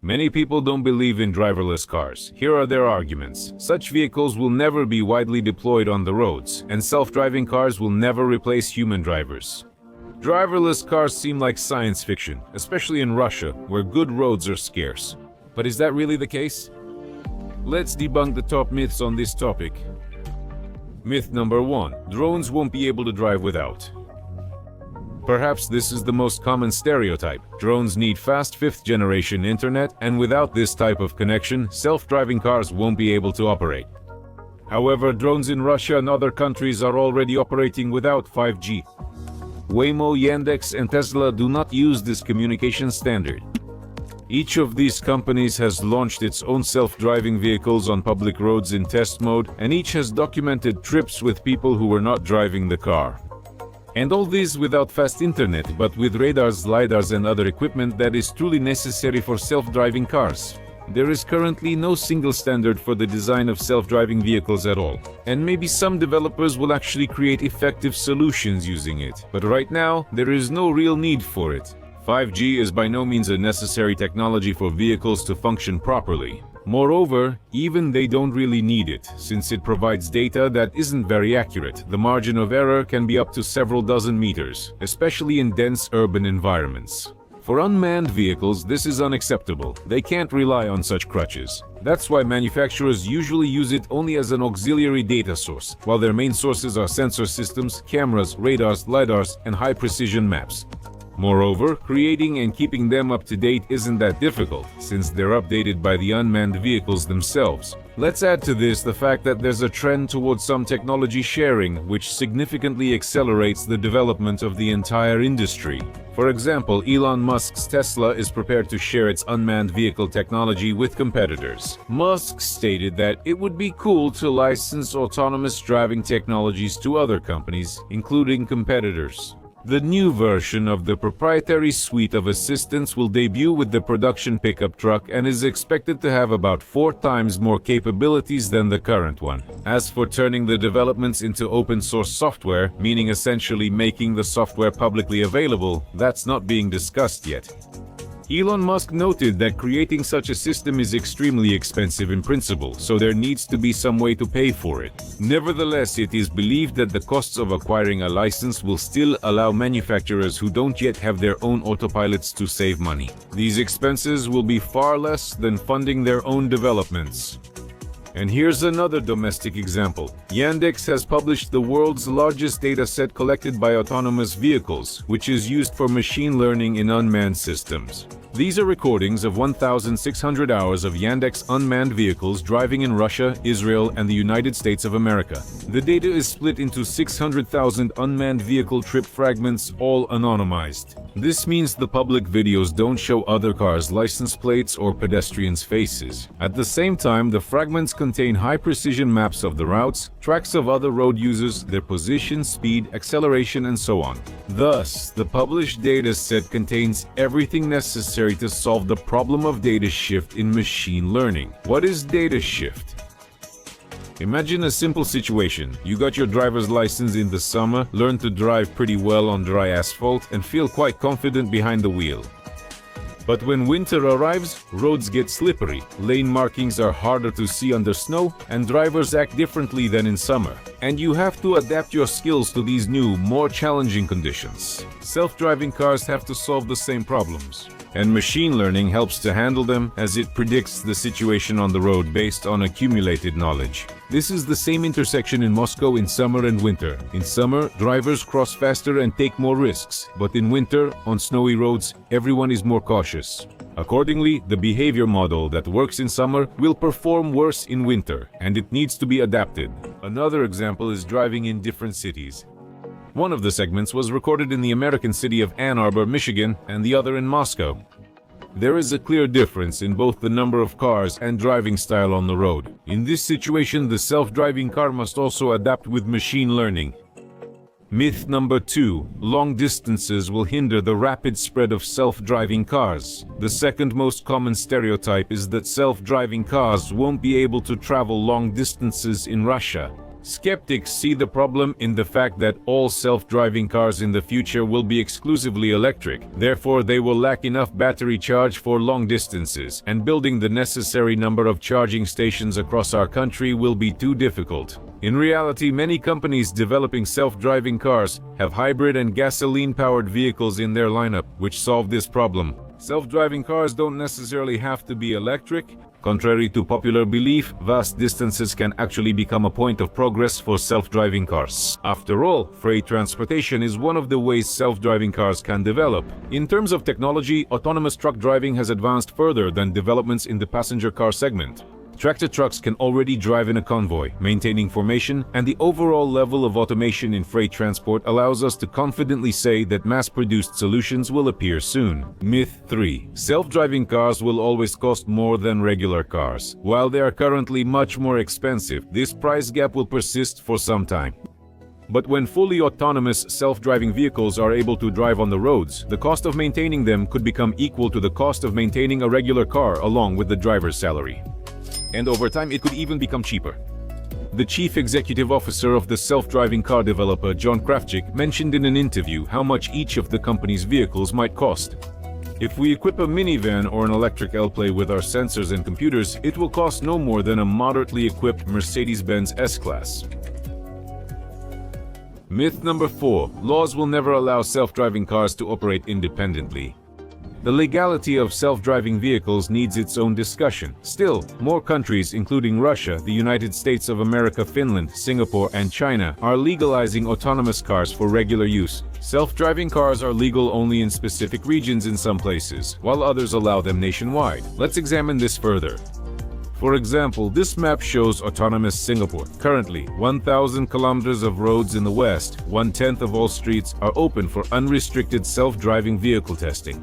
Many people don't believe in driverless cars. Here are their arguments. Such vehicles will never be widely deployed on the roads, and self-driving cars will never replace human drivers. Driverless cars seem like science fiction, especially in Russia, where good roads are scarce. But is that really the case? Let's debunk the top myths on this topic. Myth number 1. Drones won't be able to drive without. Perhaps this is the most common stereotype. Drones need fast 5th-generation internet, and without this type of connection, self-driving cars won't be able to operate. However, drones in Russia and other countries are already operating without 5G. Waymo, Yandex, and Tesla do not use this communication standard. Each of these companies has launched its own self-driving vehicles on public roads in test mode, and each has documented trips with people who were not driving the car. And all this without fast internet, but with radars, lidars, and other equipment that is truly necessary for self-driving cars. There is currently no single standard for the design of self-driving vehicles at all, and maybe some developers will actually create effective solutions using it, but right now there is no real need for it. 5G is by no means a necessary technology for vehicles to function properly. Moreover, even they don't really need it, since it provides data that isn't very accurate. The margin of error can be up to several dozen meters, especially in dense urban environments. For unmanned vehicles, this is unacceptable. They can't rely on such crutches. That's why manufacturers usually use it only as an auxiliary data source, while their main sources are sensor systems, cameras, radars, lidars, and high-precision maps. Moreover, creating and keeping them up to date isn't that difficult, since they're updated by the unmanned vehicles themselves. Let's add to this the fact that there's a trend towards some technology sharing, which significantly accelerates the development of the entire industry. For example, Elon Musk's Tesla is prepared to share its unmanned vehicle technology with competitors. Musk stated that it would be cool to license autonomous driving technologies to other companies, including competitors. The new version of the proprietary suite of assistants will debut with the production pickup truck and is expected to have about 4 times more capabilities than the current one. As for turning the developments into open-source software, meaning essentially making the software publicly available, that's not being discussed yet. Elon Musk noted that creating such a system is extremely expensive in principle, so there needs to be some way to pay for it. Nevertheless, it is believed that the costs of acquiring a license will still allow manufacturers who don't yet have their own autopilots to save money. These expenses will be far less than funding their own developments. And here's another domestic example. Yandex has published the world's largest data set collected by autonomous vehicles, which is used for machine learning in unmanned systems. These are recordings of 1,600 hours of Yandex unmanned vehicles driving in Russia, Israel, and the United States of America. The data is split into 600,000 unmanned vehicle trip fragments, all anonymized. This means the public videos don't show other cars' license plates or pedestrians' faces. At the same time, the fragments contain high-precision maps of the routes, tracks of other road users, their position, speed, acceleration, and so on. Thus, the published data set contains everything necessary to solve the problem of data shift in machine learning. What is data shift? Imagine a simple situation. You got your driver's license in the summer, learn to drive pretty well on dry asphalt, and feel quite confident behind the wheel. But when winter arrives, roads get slippery, lane markings are harder to see under snow, and drivers act differently than in summer. And you have to adapt your skills to these new, more challenging conditions. Self-driving cars have to solve the same problems. And machine learning helps to handle them as it predicts the situation on the road based on accumulated knowledge. This is the same intersection in Moscow in summer and winter. In summer, drivers cross faster and take more risks, but in winter, on snowy roads, everyone is more cautious. Accordingly, the behavior model that works in summer will perform worse in winter, and it needs to be adapted. Another example is driving in different cities. One of the segments was recorded in the American city of Ann Arbor, Michigan, and the other in Moscow. There is a clear difference in both the number of cars and driving style on the road. In this situation, the self-driving car must also adapt with machine learning. Myth number 2. Long distances will hinder the rapid spread of self-driving cars. The second most common stereotype is that self-driving cars won't be able to travel long distances in Russia. Skeptics see the problem in the fact that all self-driving cars in the future will be exclusively electric. Therefore, they will lack enough battery charge for long distances, and building the necessary number of charging stations across our country will be too difficult. In reality, many companies developing self-driving cars have hybrid and gasoline-powered vehicles in their lineup, which solve this problem. Self-driving cars don't necessarily have to be electric. Contrary to popular belief, vast distances can actually become a point of progress for self-driving cars. After all, freight transportation is one of the ways self-driving cars can develop. In terms of technology, autonomous truck driving has advanced further than developments in the passenger car segment. Tractor trucks can already drive in a convoy, maintaining formation, and the overall level of automation in freight transport allows us to confidently say that mass-produced solutions will appear soon. Myth 3. Self-driving cars will always cost more than regular cars. While they are currently much more expensive, this price gap will persist for some time. But when fully autonomous self-driving vehicles are able to drive on the roads, the cost of maintaining them could become equal to the cost of maintaining a regular car along with the driver's salary. And over time, it could even become cheaper. The chief executive officer of the self-driving car developer, John Krafcik, mentioned in an interview how much each of the company's vehicles might cost. If we equip a minivan or an electric L-Play with our sensors and computers, it will cost no more than a moderately equipped Mercedes-Benz S-Class. Myth number 4. Laws will never allow self-driving cars to operate independently. The legality of self-driving vehicles needs its own discussion. Still, more countries, including Russia, the United States of America, Finland, Singapore, and China, are legalizing autonomous cars for regular use. Self-driving cars are legal only in specific regions in some places, while others allow them nationwide. Let's examine this further. For example, this map shows autonomous Singapore. Currently, 1,000 kilometers of roads in the west, 1/10 of all streets, are open for unrestricted self-driving vehicle testing.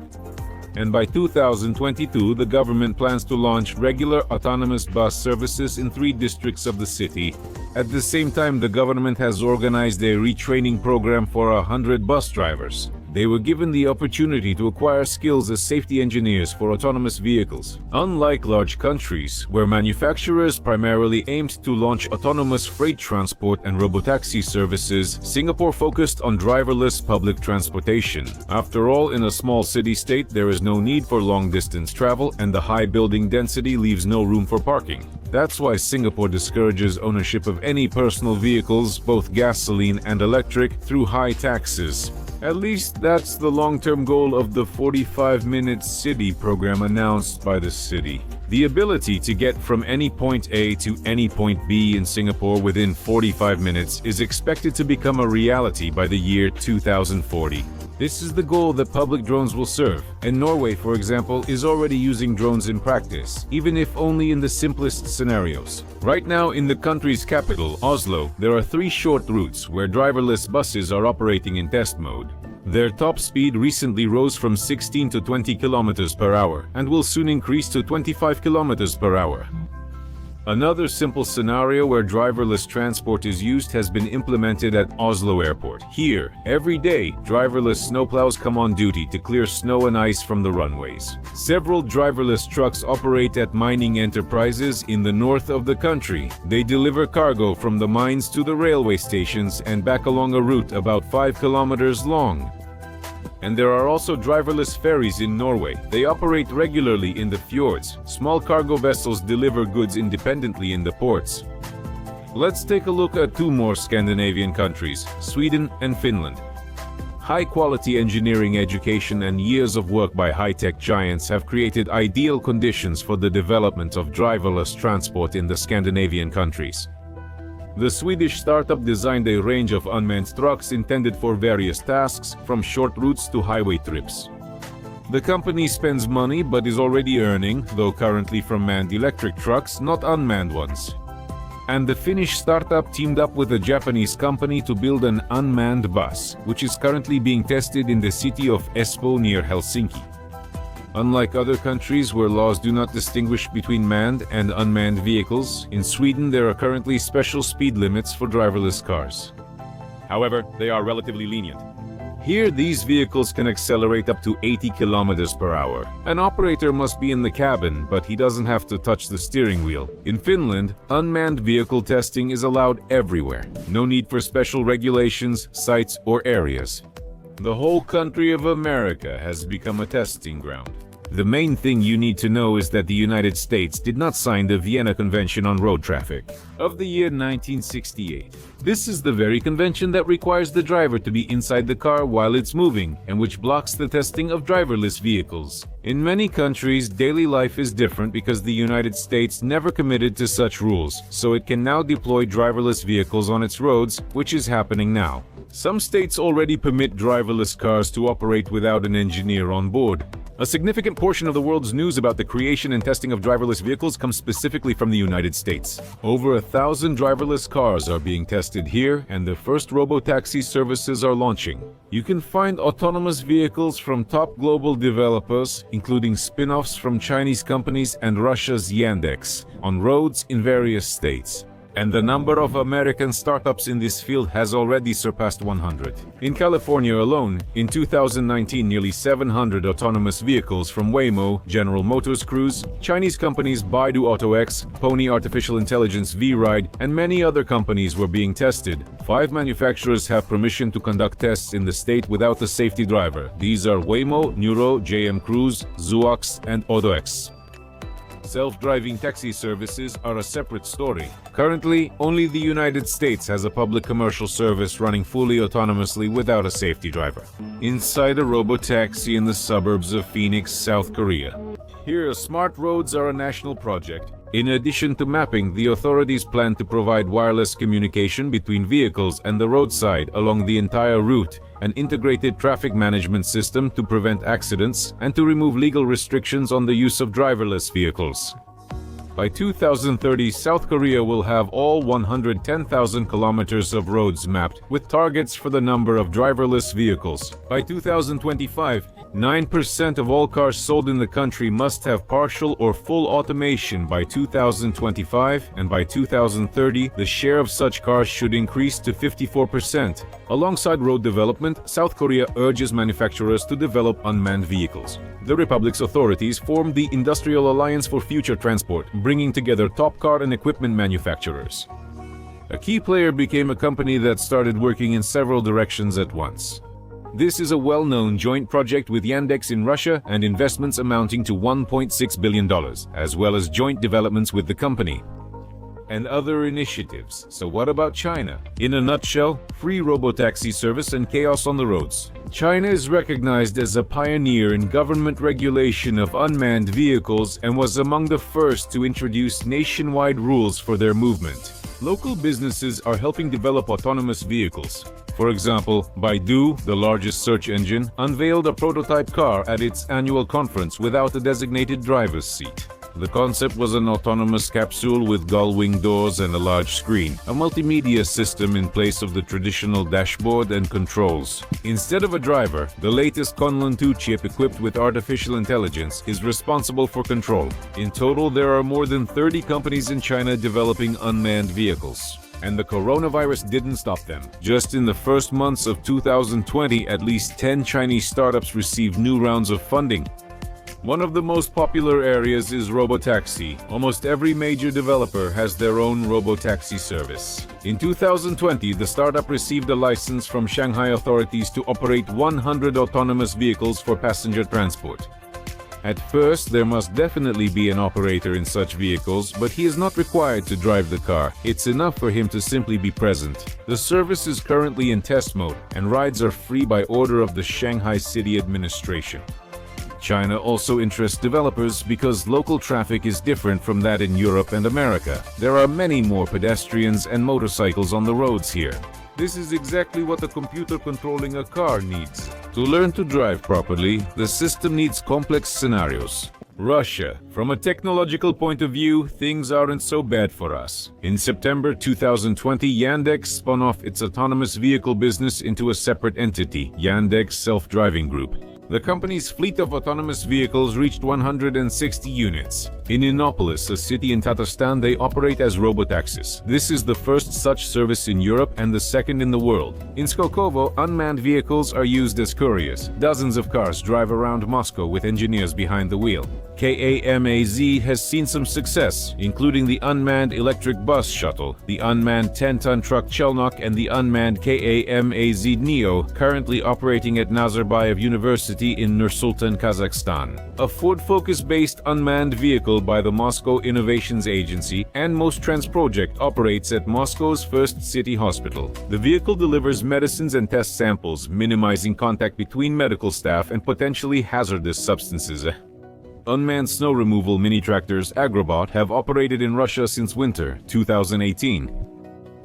And by 2022, the government plans to launch regular autonomous bus services in 3 districts of the city. At the same time, the government has organized a retraining program for 100 bus drivers. They were given the opportunity to acquire skills as safety engineers for autonomous vehicles. Unlike large countries, where manufacturers primarily aimed to launch autonomous freight transport and robotaxi services, Singapore focused on driverless public transportation. After all, in a small city-state, there is no need for long-distance travel, and the high building density leaves no room for parking. That's why Singapore discourages ownership of any personal vehicles, both gasoline and electric, through high taxes. At least that's the long-term goal of the 45-minute city program announced by the city. The ability to get from any point A to any point B in Singapore within 45 minutes is expected to become a reality by the year 2040. This is the goal that public drones will serve, and Norway, for example, is already using drones in practice, even if only in the simplest scenarios. Right now, in the country's capital, Oslo, there are 3 short routes where driverless buses are operating in test mode. Their top speed recently rose from 16 to 20 kilometers per hour and will soon increase to 25 kilometers per hour. Another simple scenario where driverless transport is used has been implemented at Oslo Airport. Here, every day, driverless snowplows come on duty to clear snow and ice from the runways. Several driverless trucks operate at mining enterprises in the north of the country. They deliver cargo from the mines to the railway stations and back along a route about 5 kilometers long. And there are also driverless ferries in Norway. They operate regularly in the fjords. Small cargo vessels deliver goods independently in the ports. Let's take a look at 2 more Scandinavian countries, Sweden and Finland. High-quality engineering education and years of work by high-tech giants have created ideal conditions for the development of driverless transport in the Scandinavian countries. The Swedish startup designed a range of unmanned trucks intended for various tasks, from short routes to highway trips. The company spends money but is already earning, though currently from manned electric trucks, not unmanned ones. And the Finnish startup teamed up with a Japanese company to build an unmanned bus, which is currently being tested in the city of Espoo near Helsinki. Unlike other countries where laws do not distinguish between manned and unmanned vehicles, in Sweden there are currently special speed limits for driverless cars. However, they are relatively lenient. Here, these vehicles can accelerate up to 80 kilometers per hour. An operator must be in the cabin, but he doesn't have to touch the steering wheel. In Finland, unmanned vehicle testing is allowed everywhere. No need for special regulations, sites, or areas. The whole country of America has become a testing ground. The main thing you need to know is that the United States did not sign the Vienna Convention on Road Traffic of the year 1968. This is the very convention that requires the driver to be inside the car while it's moving and which blocks the testing of driverless vehicles. In many countries, daily life is different because the United States never committed to such rules, so it can now deploy driverless vehicles on its roads, which is happening now. Some states already permit driverless cars to operate without an engineer on board. A significant portion of the world's news about the creation and testing of driverless vehicles comes specifically from the United States. Over 1,000 driverless cars are being tested here, and the first robotaxi services are launching. You can find autonomous vehicles from top global developers, including spin-offs from Chinese companies and Russia's Yandex, on roads in various states. And the number of American startups in this field has already surpassed 100. In California alone, in 2019, nearly 700 autonomous vehicles from Waymo, General Motors Cruise, Chinese companies Baidu AutoX, Pony Artificial Intelligence V-Ride, and many other companies were being tested. 5 manufacturers have permission to conduct tests in the state without a safety driver. These are Waymo, Nuro, JM Cruise, Zoox, and AutoX. Self-driving taxi services are a separate story. Currently, only the United States has a public commercial service running fully autonomously without a safety driver. Inside a robotaxi in the suburbs of Phoenix, South Korea. Here, smart roads are a national project. In addition to mapping, the authorities plan to provide wireless communication between vehicles and the roadside along the entire route, an integrated traffic management system to prevent accidents, and to remove legal restrictions on the use of driverless vehicles. By 2030, South Korea will have all 110,000 kilometers of roads mapped, with targets for the number of driverless vehicles. By 2025, 9% of all cars sold in the country must have partial or full automation by 2025, and by 2030, the share of such cars should increase to 54%. Alongside road development, South Korea urges manufacturers to develop unmanned vehicles. The Republic's authorities formed the Industrial Alliance for Future Transport, bringing together top car and equipment manufacturers. A key player became a company that started working in several directions at once. This is a well-known joint project with Yandex in Russia and investments amounting to $1.6 billion, as well as joint developments with the company and other initiatives. So what about China? In a nutshell, free robotaxi service and chaos on the roads. China is recognized as a pioneer in government regulation of unmanned vehicles and was among the first to introduce nationwide rules for their movement. Local businesses are helping develop autonomous vehicles. For example, Baidu, the largest search engine, unveiled a prototype car at its annual conference without a designated driver's seat. The concept was an autonomous capsule with gull-wing doors and a large screen, a multimedia system in place of the traditional dashboard and controls. Instead of a driver, the latest Kunlun 2 chip equipped with artificial intelligence is responsible for control. In total, there are more than 30 companies in China developing unmanned vehicles. And the coronavirus didn't stop them. Just in the first months of 2020, at least 10 Chinese startups received new rounds of funding. One of the most popular areas is robotaxi. Almost every major developer has their own robotaxi service. In 2020, the startup received a license from Shanghai authorities to operate 100 autonomous vehicles for passenger transport. At first, there must definitely be an operator in such vehicles, but he is not required to drive the car. It's enough for him to simply be present. The service is currently in test mode, and rides are free by order of the Shanghai City Administration. China also interests developers because local traffic is different from that in Europe and America. There are many more pedestrians and motorcycles on the roads here. This is exactly what a computer controlling a car needs. To learn to drive properly, the system needs complex scenarios. Russia. From a technological point of view, things aren't so bad for us. In September 2020, Yandex spun off its autonomous vehicle business into a separate entity, Yandex Self-Driving Group. The company's fleet of autonomous vehicles reached 160 units. In Innopolis, a city in Tatarstan, they operate as robotaxis. This is the first such service in Europe and the second in the world. In Skolkovo, unmanned vehicles are used as couriers. Dozens of cars drive around Moscow with engineers behind the wheel. KAMAZ has seen some success, including the unmanned electric bus shuttle, the unmanned 10-ton truck Chelnok, and the unmanned KAMAZ Neo, currently operating at Nazarbayev University in Nur-Sultan, Kazakhstan. A Ford-Focus-based unmanned vehicle by the Moscow Innovations Agency and Mostrans project operates at Moscow's First City Hospital. The vehicle delivers medicines and test samples, minimizing contact between medical staff and potentially hazardous substances. Unmanned snow removal mini-tractors Agrobot have operated in Russia since winter 2018.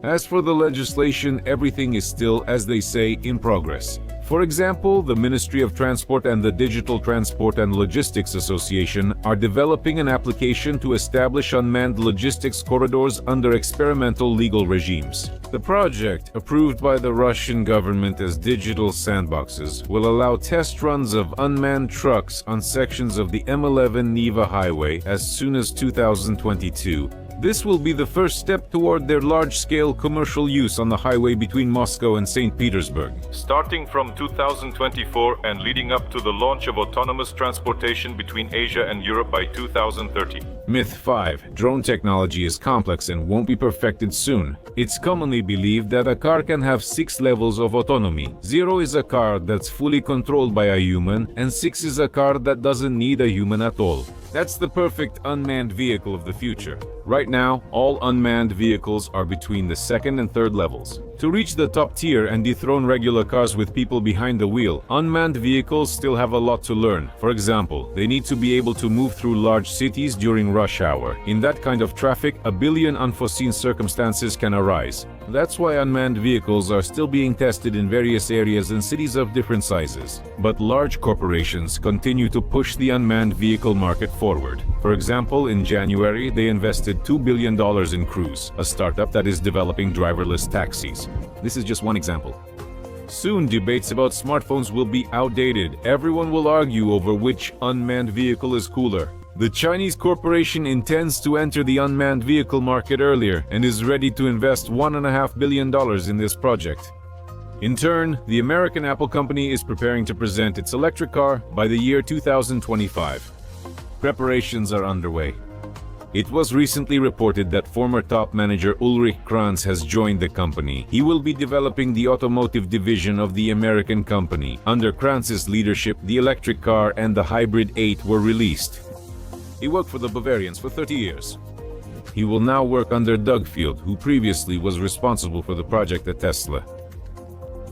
As for the legislation, everything is still, as they say, in progress. For example, the Ministry of Transport and the Digital Transport and Logistics Association are developing an application to establish unmanned logistics corridors under experimental legal regimes. The project, approved by the Russian government as digital sandboxes, will allow test runs of unmanned trucks on sections of the M11 Neva highway as soon as 2022. This will be the first step toward their large-scale commercial use on the highway between Moscow and St. Petersburg. Starting from 2024 and leading up to the launch of autonomous transportation between Asia and Europe by 2030. Myth 5. Drone technology is complex and won't be perfected soon. It's commonly believed that a car can have 6 levels of autonomy. 0 is a car that's fully controlled by a human, and 6 is a car that doesn't need a human at all. That's the perfect unmanned vehicle of the future. Right now, all unmanned vehicles are between the second and third levels. To reach the top tier and dethrone regular cars with people behind the wheel, unmanned vehicles still have a lot to learn. For example, they need to be able to move through large cities during rush hour. In that kind of traffic, a billion unforeseen circumstances can arise. That's why unmanned vehicles are still being tested in various areas and cities of different sizes. But large corporations continue to push the unmanned vehicle market forward. For example, in January, they invested $2 billion in Cruise, a startup that is developing driverless taxis. This is just one example. Soon, debates about smartphones will be outdated. Everyone will argue over which unmanned vehicle is cooler. The Chinese corporation intends to enter the unmanned vehicle market earlier and is ready to invest $1.5 billion in this project. In turn, the American Apple company is preparing to present its electric car by the year 2025. Preparations are underway. It was recently reported that former top manager Ulrich Kranz has joined the company. He will be developing the automotive division of the American company. Under Kranz's leadership, the electric car and the Hybrid 8 were released. He worked for the Bavarians for 30 years. He will now work under Doug Field, who previously was responsible for the project at Tesla.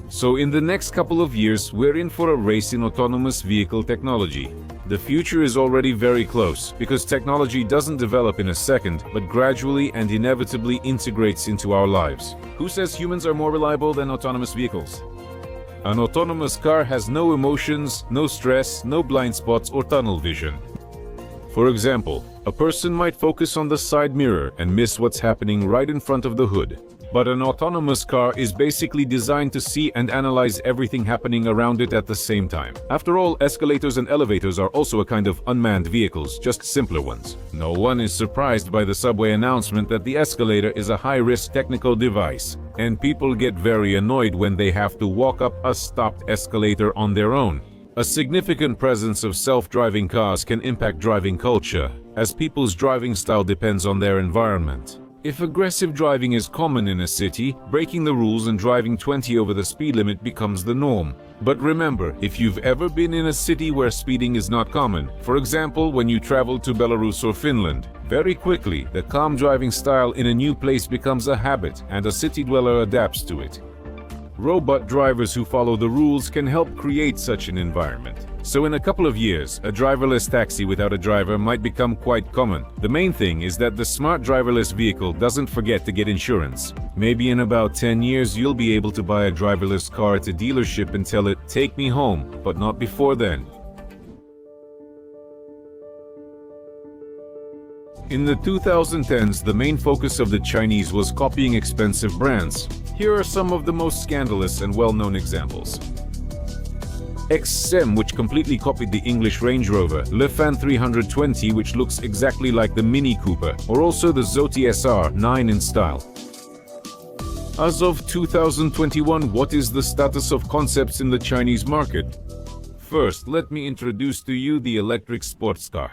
So in the next couple of years, we're in for a race in autonomous vehicle technology. The future is already very close, because technology doesn't develop in a second, but gradually and inevitably integrates into our lives. Who says humans are more reliable than autonomous vehicles? An autonomous car has no emotions, no stress, no blind spots or tunnel vision. For example, a person might focus on the side mirror and miss what's happening right in front of the hood. But an autonomous car is basically designed to see and analyze everything happening around it at the same time. After all, escalators and elevators are also a kind of unmanned vehicles, just simpler ones. No one is surprised by the subway announcement that the escalator is a high-risk technical device, and people get very annoyed when they have to walk up a stopped escalator on their own. A significant presence of self-driving cars can impact driving culture, as people's driving style depends on their environment. If aggressive driving is common in a city, breaking the rules and driving 20 over the speed limit becomes the norm. But remember, if you've ever been in a city where speeding is not common, for example when you travel to Belarus or Finland, very quickly the calm driving style in a new place becomes a habit and a city dweller adapts to it. Robot drivers who follow the rules can help create such an environment. So in a couple of years, a driverless taxi without a driver might become quite common. The main thing is that the smart driverless vehicle doesn't forget to get insurance. Maybe in about 10 years you'll be able to buy a driverless car at a dealership and tell it, "Take me home," but not before then. In the 2010s, the main focus of the Chinese was copying expensive brands. Here are some of the most scandalous and well-known examples. XM, which completely copied the English Range Rover, Le Fan 320, which looks exactly like the Mini Cooper, or also the Zoti SR9 in style. As of 2021, what is the status of concepts in the Chinese market? First, let me introduce to you the electric sports car.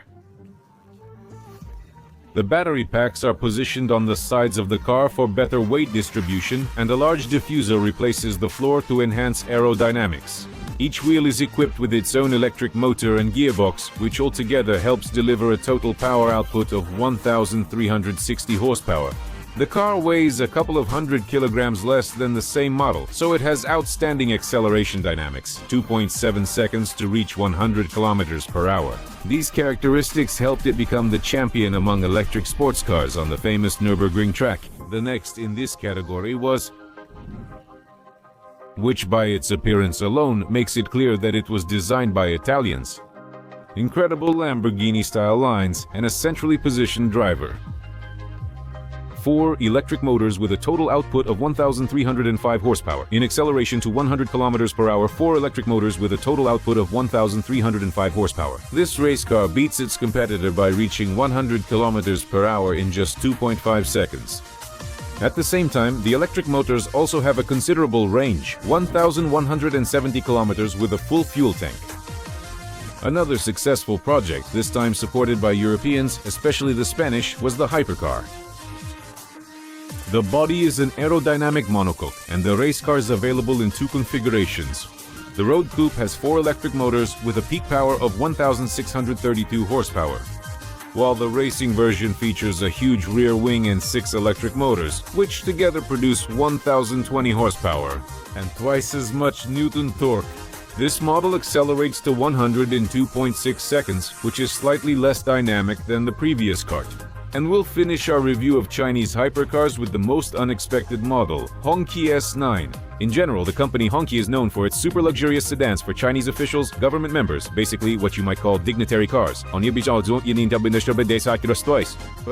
The battery packs are positioned on the sides of the car for better weight distribution, and a large diffuser replaces the floor to enhance aerodynamics. Each wheel is equipped with its own electric motor and gearbox, which altogether helps deliver a total power output of 1,360 horsepower. The car weighs a couple of 100 kilograms less than the same model, so it has outstanding acceleration dynamics, 2.7 seconds to reach 100 kilometers per hour. These characteristics helped it become the champion among electric sports cars on the famous Nürburgring track. The next in this category was, which by its appearance alone makes it clear that it was designed by Italians. Incredible Lamborghini-style lines and a centrally positioned driver. 4 electric motors with a total output of 1,305 horsepower. In acceleration to 100 kilometers per hour, 4 electric motors with a total output of 1,305 horsepower. This race car beats its competitor by reaching 100 kilometers per hour in just 2.5 seconds. At the same time, the electric motors also have a considerable range, 1,170 kilometers with a full fuel tank. Another successful project, this time supported by Europeans, especially the Spanish, was the hypercar. The body is an aerodynamic monocoque, and the race car is available in 2 configurations. The road coupe has 4 electric motors with a peak power of 1,632 horsepower. while the racing version features a huge rear wing and 6 electric motors, which together produce 1,020 horsepower and twice as much Newton torque. This model accelerates to 100 in 2.6 seconds, which is slightly less dynamic than the previous kart. And we'll finish our review of Chinese hypercars with the most unexpected model, Hongqi S9. In general, the company Hongqi is known for its super luxurious sedans for Chinese officials, government members, basically what you might call dignitary cars. But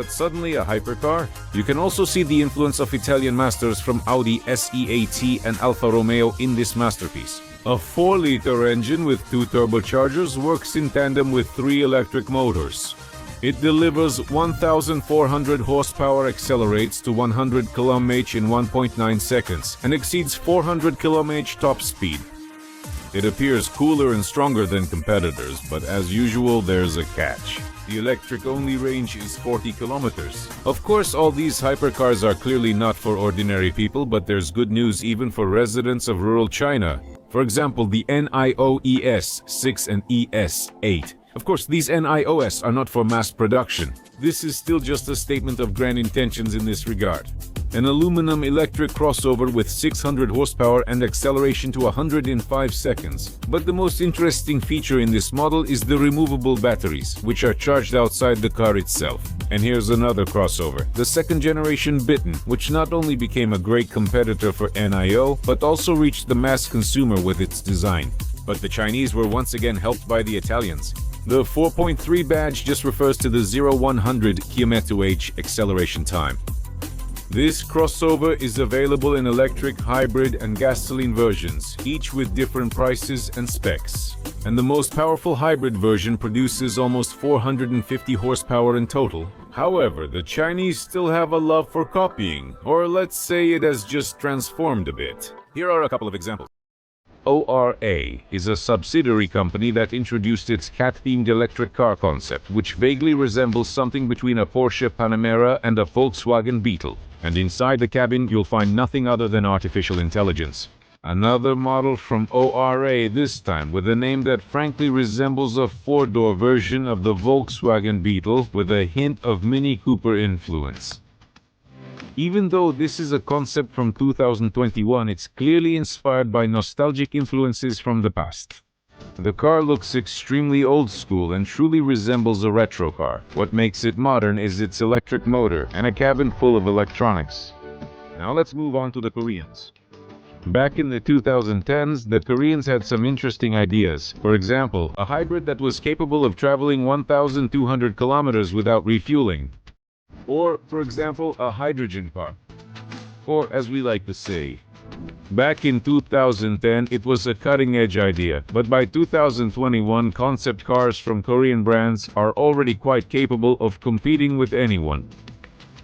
suddenly a hypercar? You can also see the influence of Italian masters from Audi SEAT and Alfa Romeo in this masterpiece. A 4-liter engine with 2 turbochargers works in tandem with 3 electric motors. It delivers 1,400 horsepower, accelerates to 100 km/h in 1.9 seconds, and exceeds 400 km/h top speed. It appears cooler and stronger than competitors, but as usual, there's a catch. The electric-only range is 40 kilometers. Of course, all these hypercars are clearly not for ordinary people, but there's good news even for residents of rural China. For example, the NIO ES6 and ES8. Of course, these NIOS are not for mass production. This is still just a statement of grand intentions in this regard. An aluminum electric crossover with 600 horsepower and acceleration to 105 seconds. But the most interesting feature in this model is the removable batteries, which are charged outside the car itself. And here's another crossover, the second generation Bitten, which not only became a great competitor for NIO, but also reached the mass consumer with its design. But the Chinese were once again helped by the Italians. The 4.3 badge just refers to the 0-100 km/h acceleration time. This crossover is available in electric, hybrid, and gasoline versions, each with different prices and specs. And the most powerful hybrid version produces almost 450 horsepower in total. However, the Chinese still have a love for copying, or let's say it has just transformed a bit. Here are a couple of examples. ORA is a subsidiary company that introduced its cat-themed electric car concept, which vaguely resembles something between a Porsche Panamera and a Volkswagen Beetle. And inside the cabin, you'll find nothing other than artificial intelligence. Another model from ORA, this time with a name that frankly resembles a 4-door version of the Volkswagen Beetle with a hint of Mini Cooper influence. Even though this is a concept from 2021, it's clearly inspired by nostalgic influences from the past. The car looks extremely old school and truly resembles a retro car. What makes it modern is its electric motor and a cabin full of electronics. Now let's move on to the Koreans. Back in the 2010s, the Koreans had some interesting ideas. For example, a hybrid that was capable of traveling 1,200 kilometers without refueling. Or, for example, a hydrogen car. Or, as we like to say, back in 2010, it was a cutting-edge idea, but by 2021, concept cars from Korean brands are already quite capable of competing with anyone.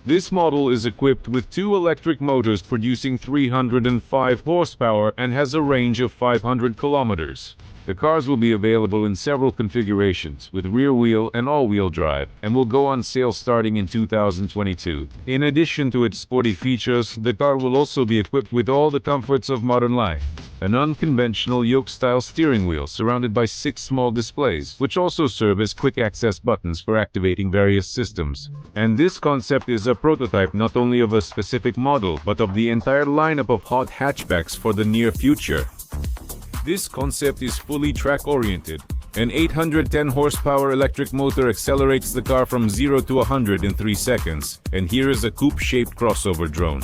This model is equipped with 2 electric motors producing 305 horsepower and has a range of 500 kilometers. The cars will be available in several configurations, with rear-wheel and all-wheel drive, and will go on sale starting in 2022. In addition to its sporty features, the car will also be equipped with all the comforts of modern life. An unconventional yoke-style steering wheel surrounded by 6 small displays, which also serve as quick-access buttons for activating various systems. And this concept is a prototype not only of a specific model, but of the entire lineup of hot hatchbacks for the near future. This concept is fully track-oriented. An 810 horsepower electric motor accelerates the car from 0 to 100 in 3 seconds, and here is a coupe-shaped crossover drone.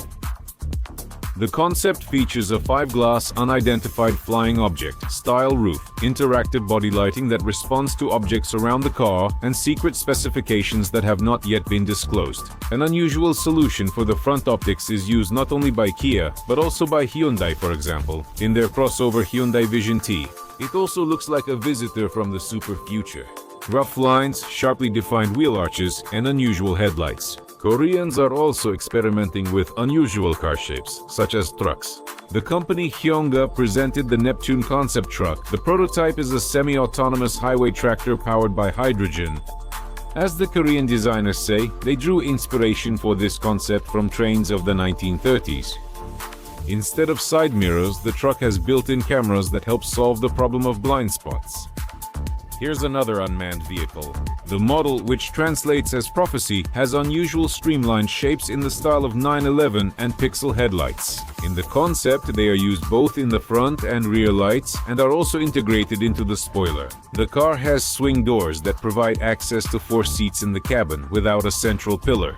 The concept features a 5-glass unidentified flying object style roof, interactive body lighting that responds to objects around the car, and secret specifications that have not yet been disclosed. An unusual solution for the front optics is used not only by Kia, but also by Hyundai, for example, in their crossover Hyundai Vision T. It also looks like a visitor from the super future. Rough lines, sharply defined wheel arches, and unusual headlights. Koreans are also experimenting with unusual car shapes, such as trucks. The company Hyundai presented the Neptune concept truck. The prototype is a semi-autonomous highway tractor powered by hydrogen. As the Korean designers say, they drew inspiration for this concept from trains of the 1930s. Instead of side mirrors, the truck has built-in cameras that help solve the problem of blind spots. Here's another unmanned vehicle. The model, which translates as prophecy, has unusual streamlined shapes in the style of 911 and pixel headlights. In the concept, they are used both in the front and rear lights and are also integrated into the spoiler. The car has swing doors that provide access to 4 seats in the cabin without a central pillar.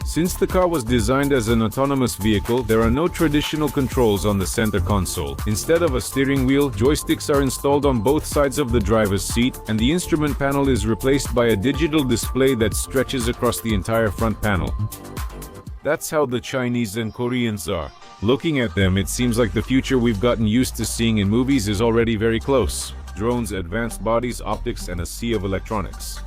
Since the car was designed as an autonomous vehicle, there are no traditional controls on the center console. Instead of a steering wheel, joysticks are installed on both sides of the driver's seat, and the instrument panel is replaced by a digital display that stretches across the entire front panel. That's how the Chinese and Koreans are. Looking at them, it seems like the future we've gotten used to seeing in movies is already very close. Drones, advanced bodies, optics, and a sea of electronics.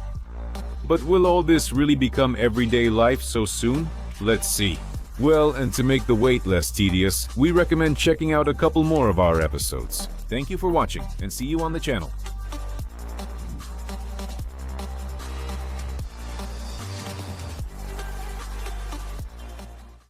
But will all this really become everyday life so soon? Let's see. Well, and to make the wait less tedious, we recommend checking out a couple more of our episodes. Thank you for watching, and see you on the channel.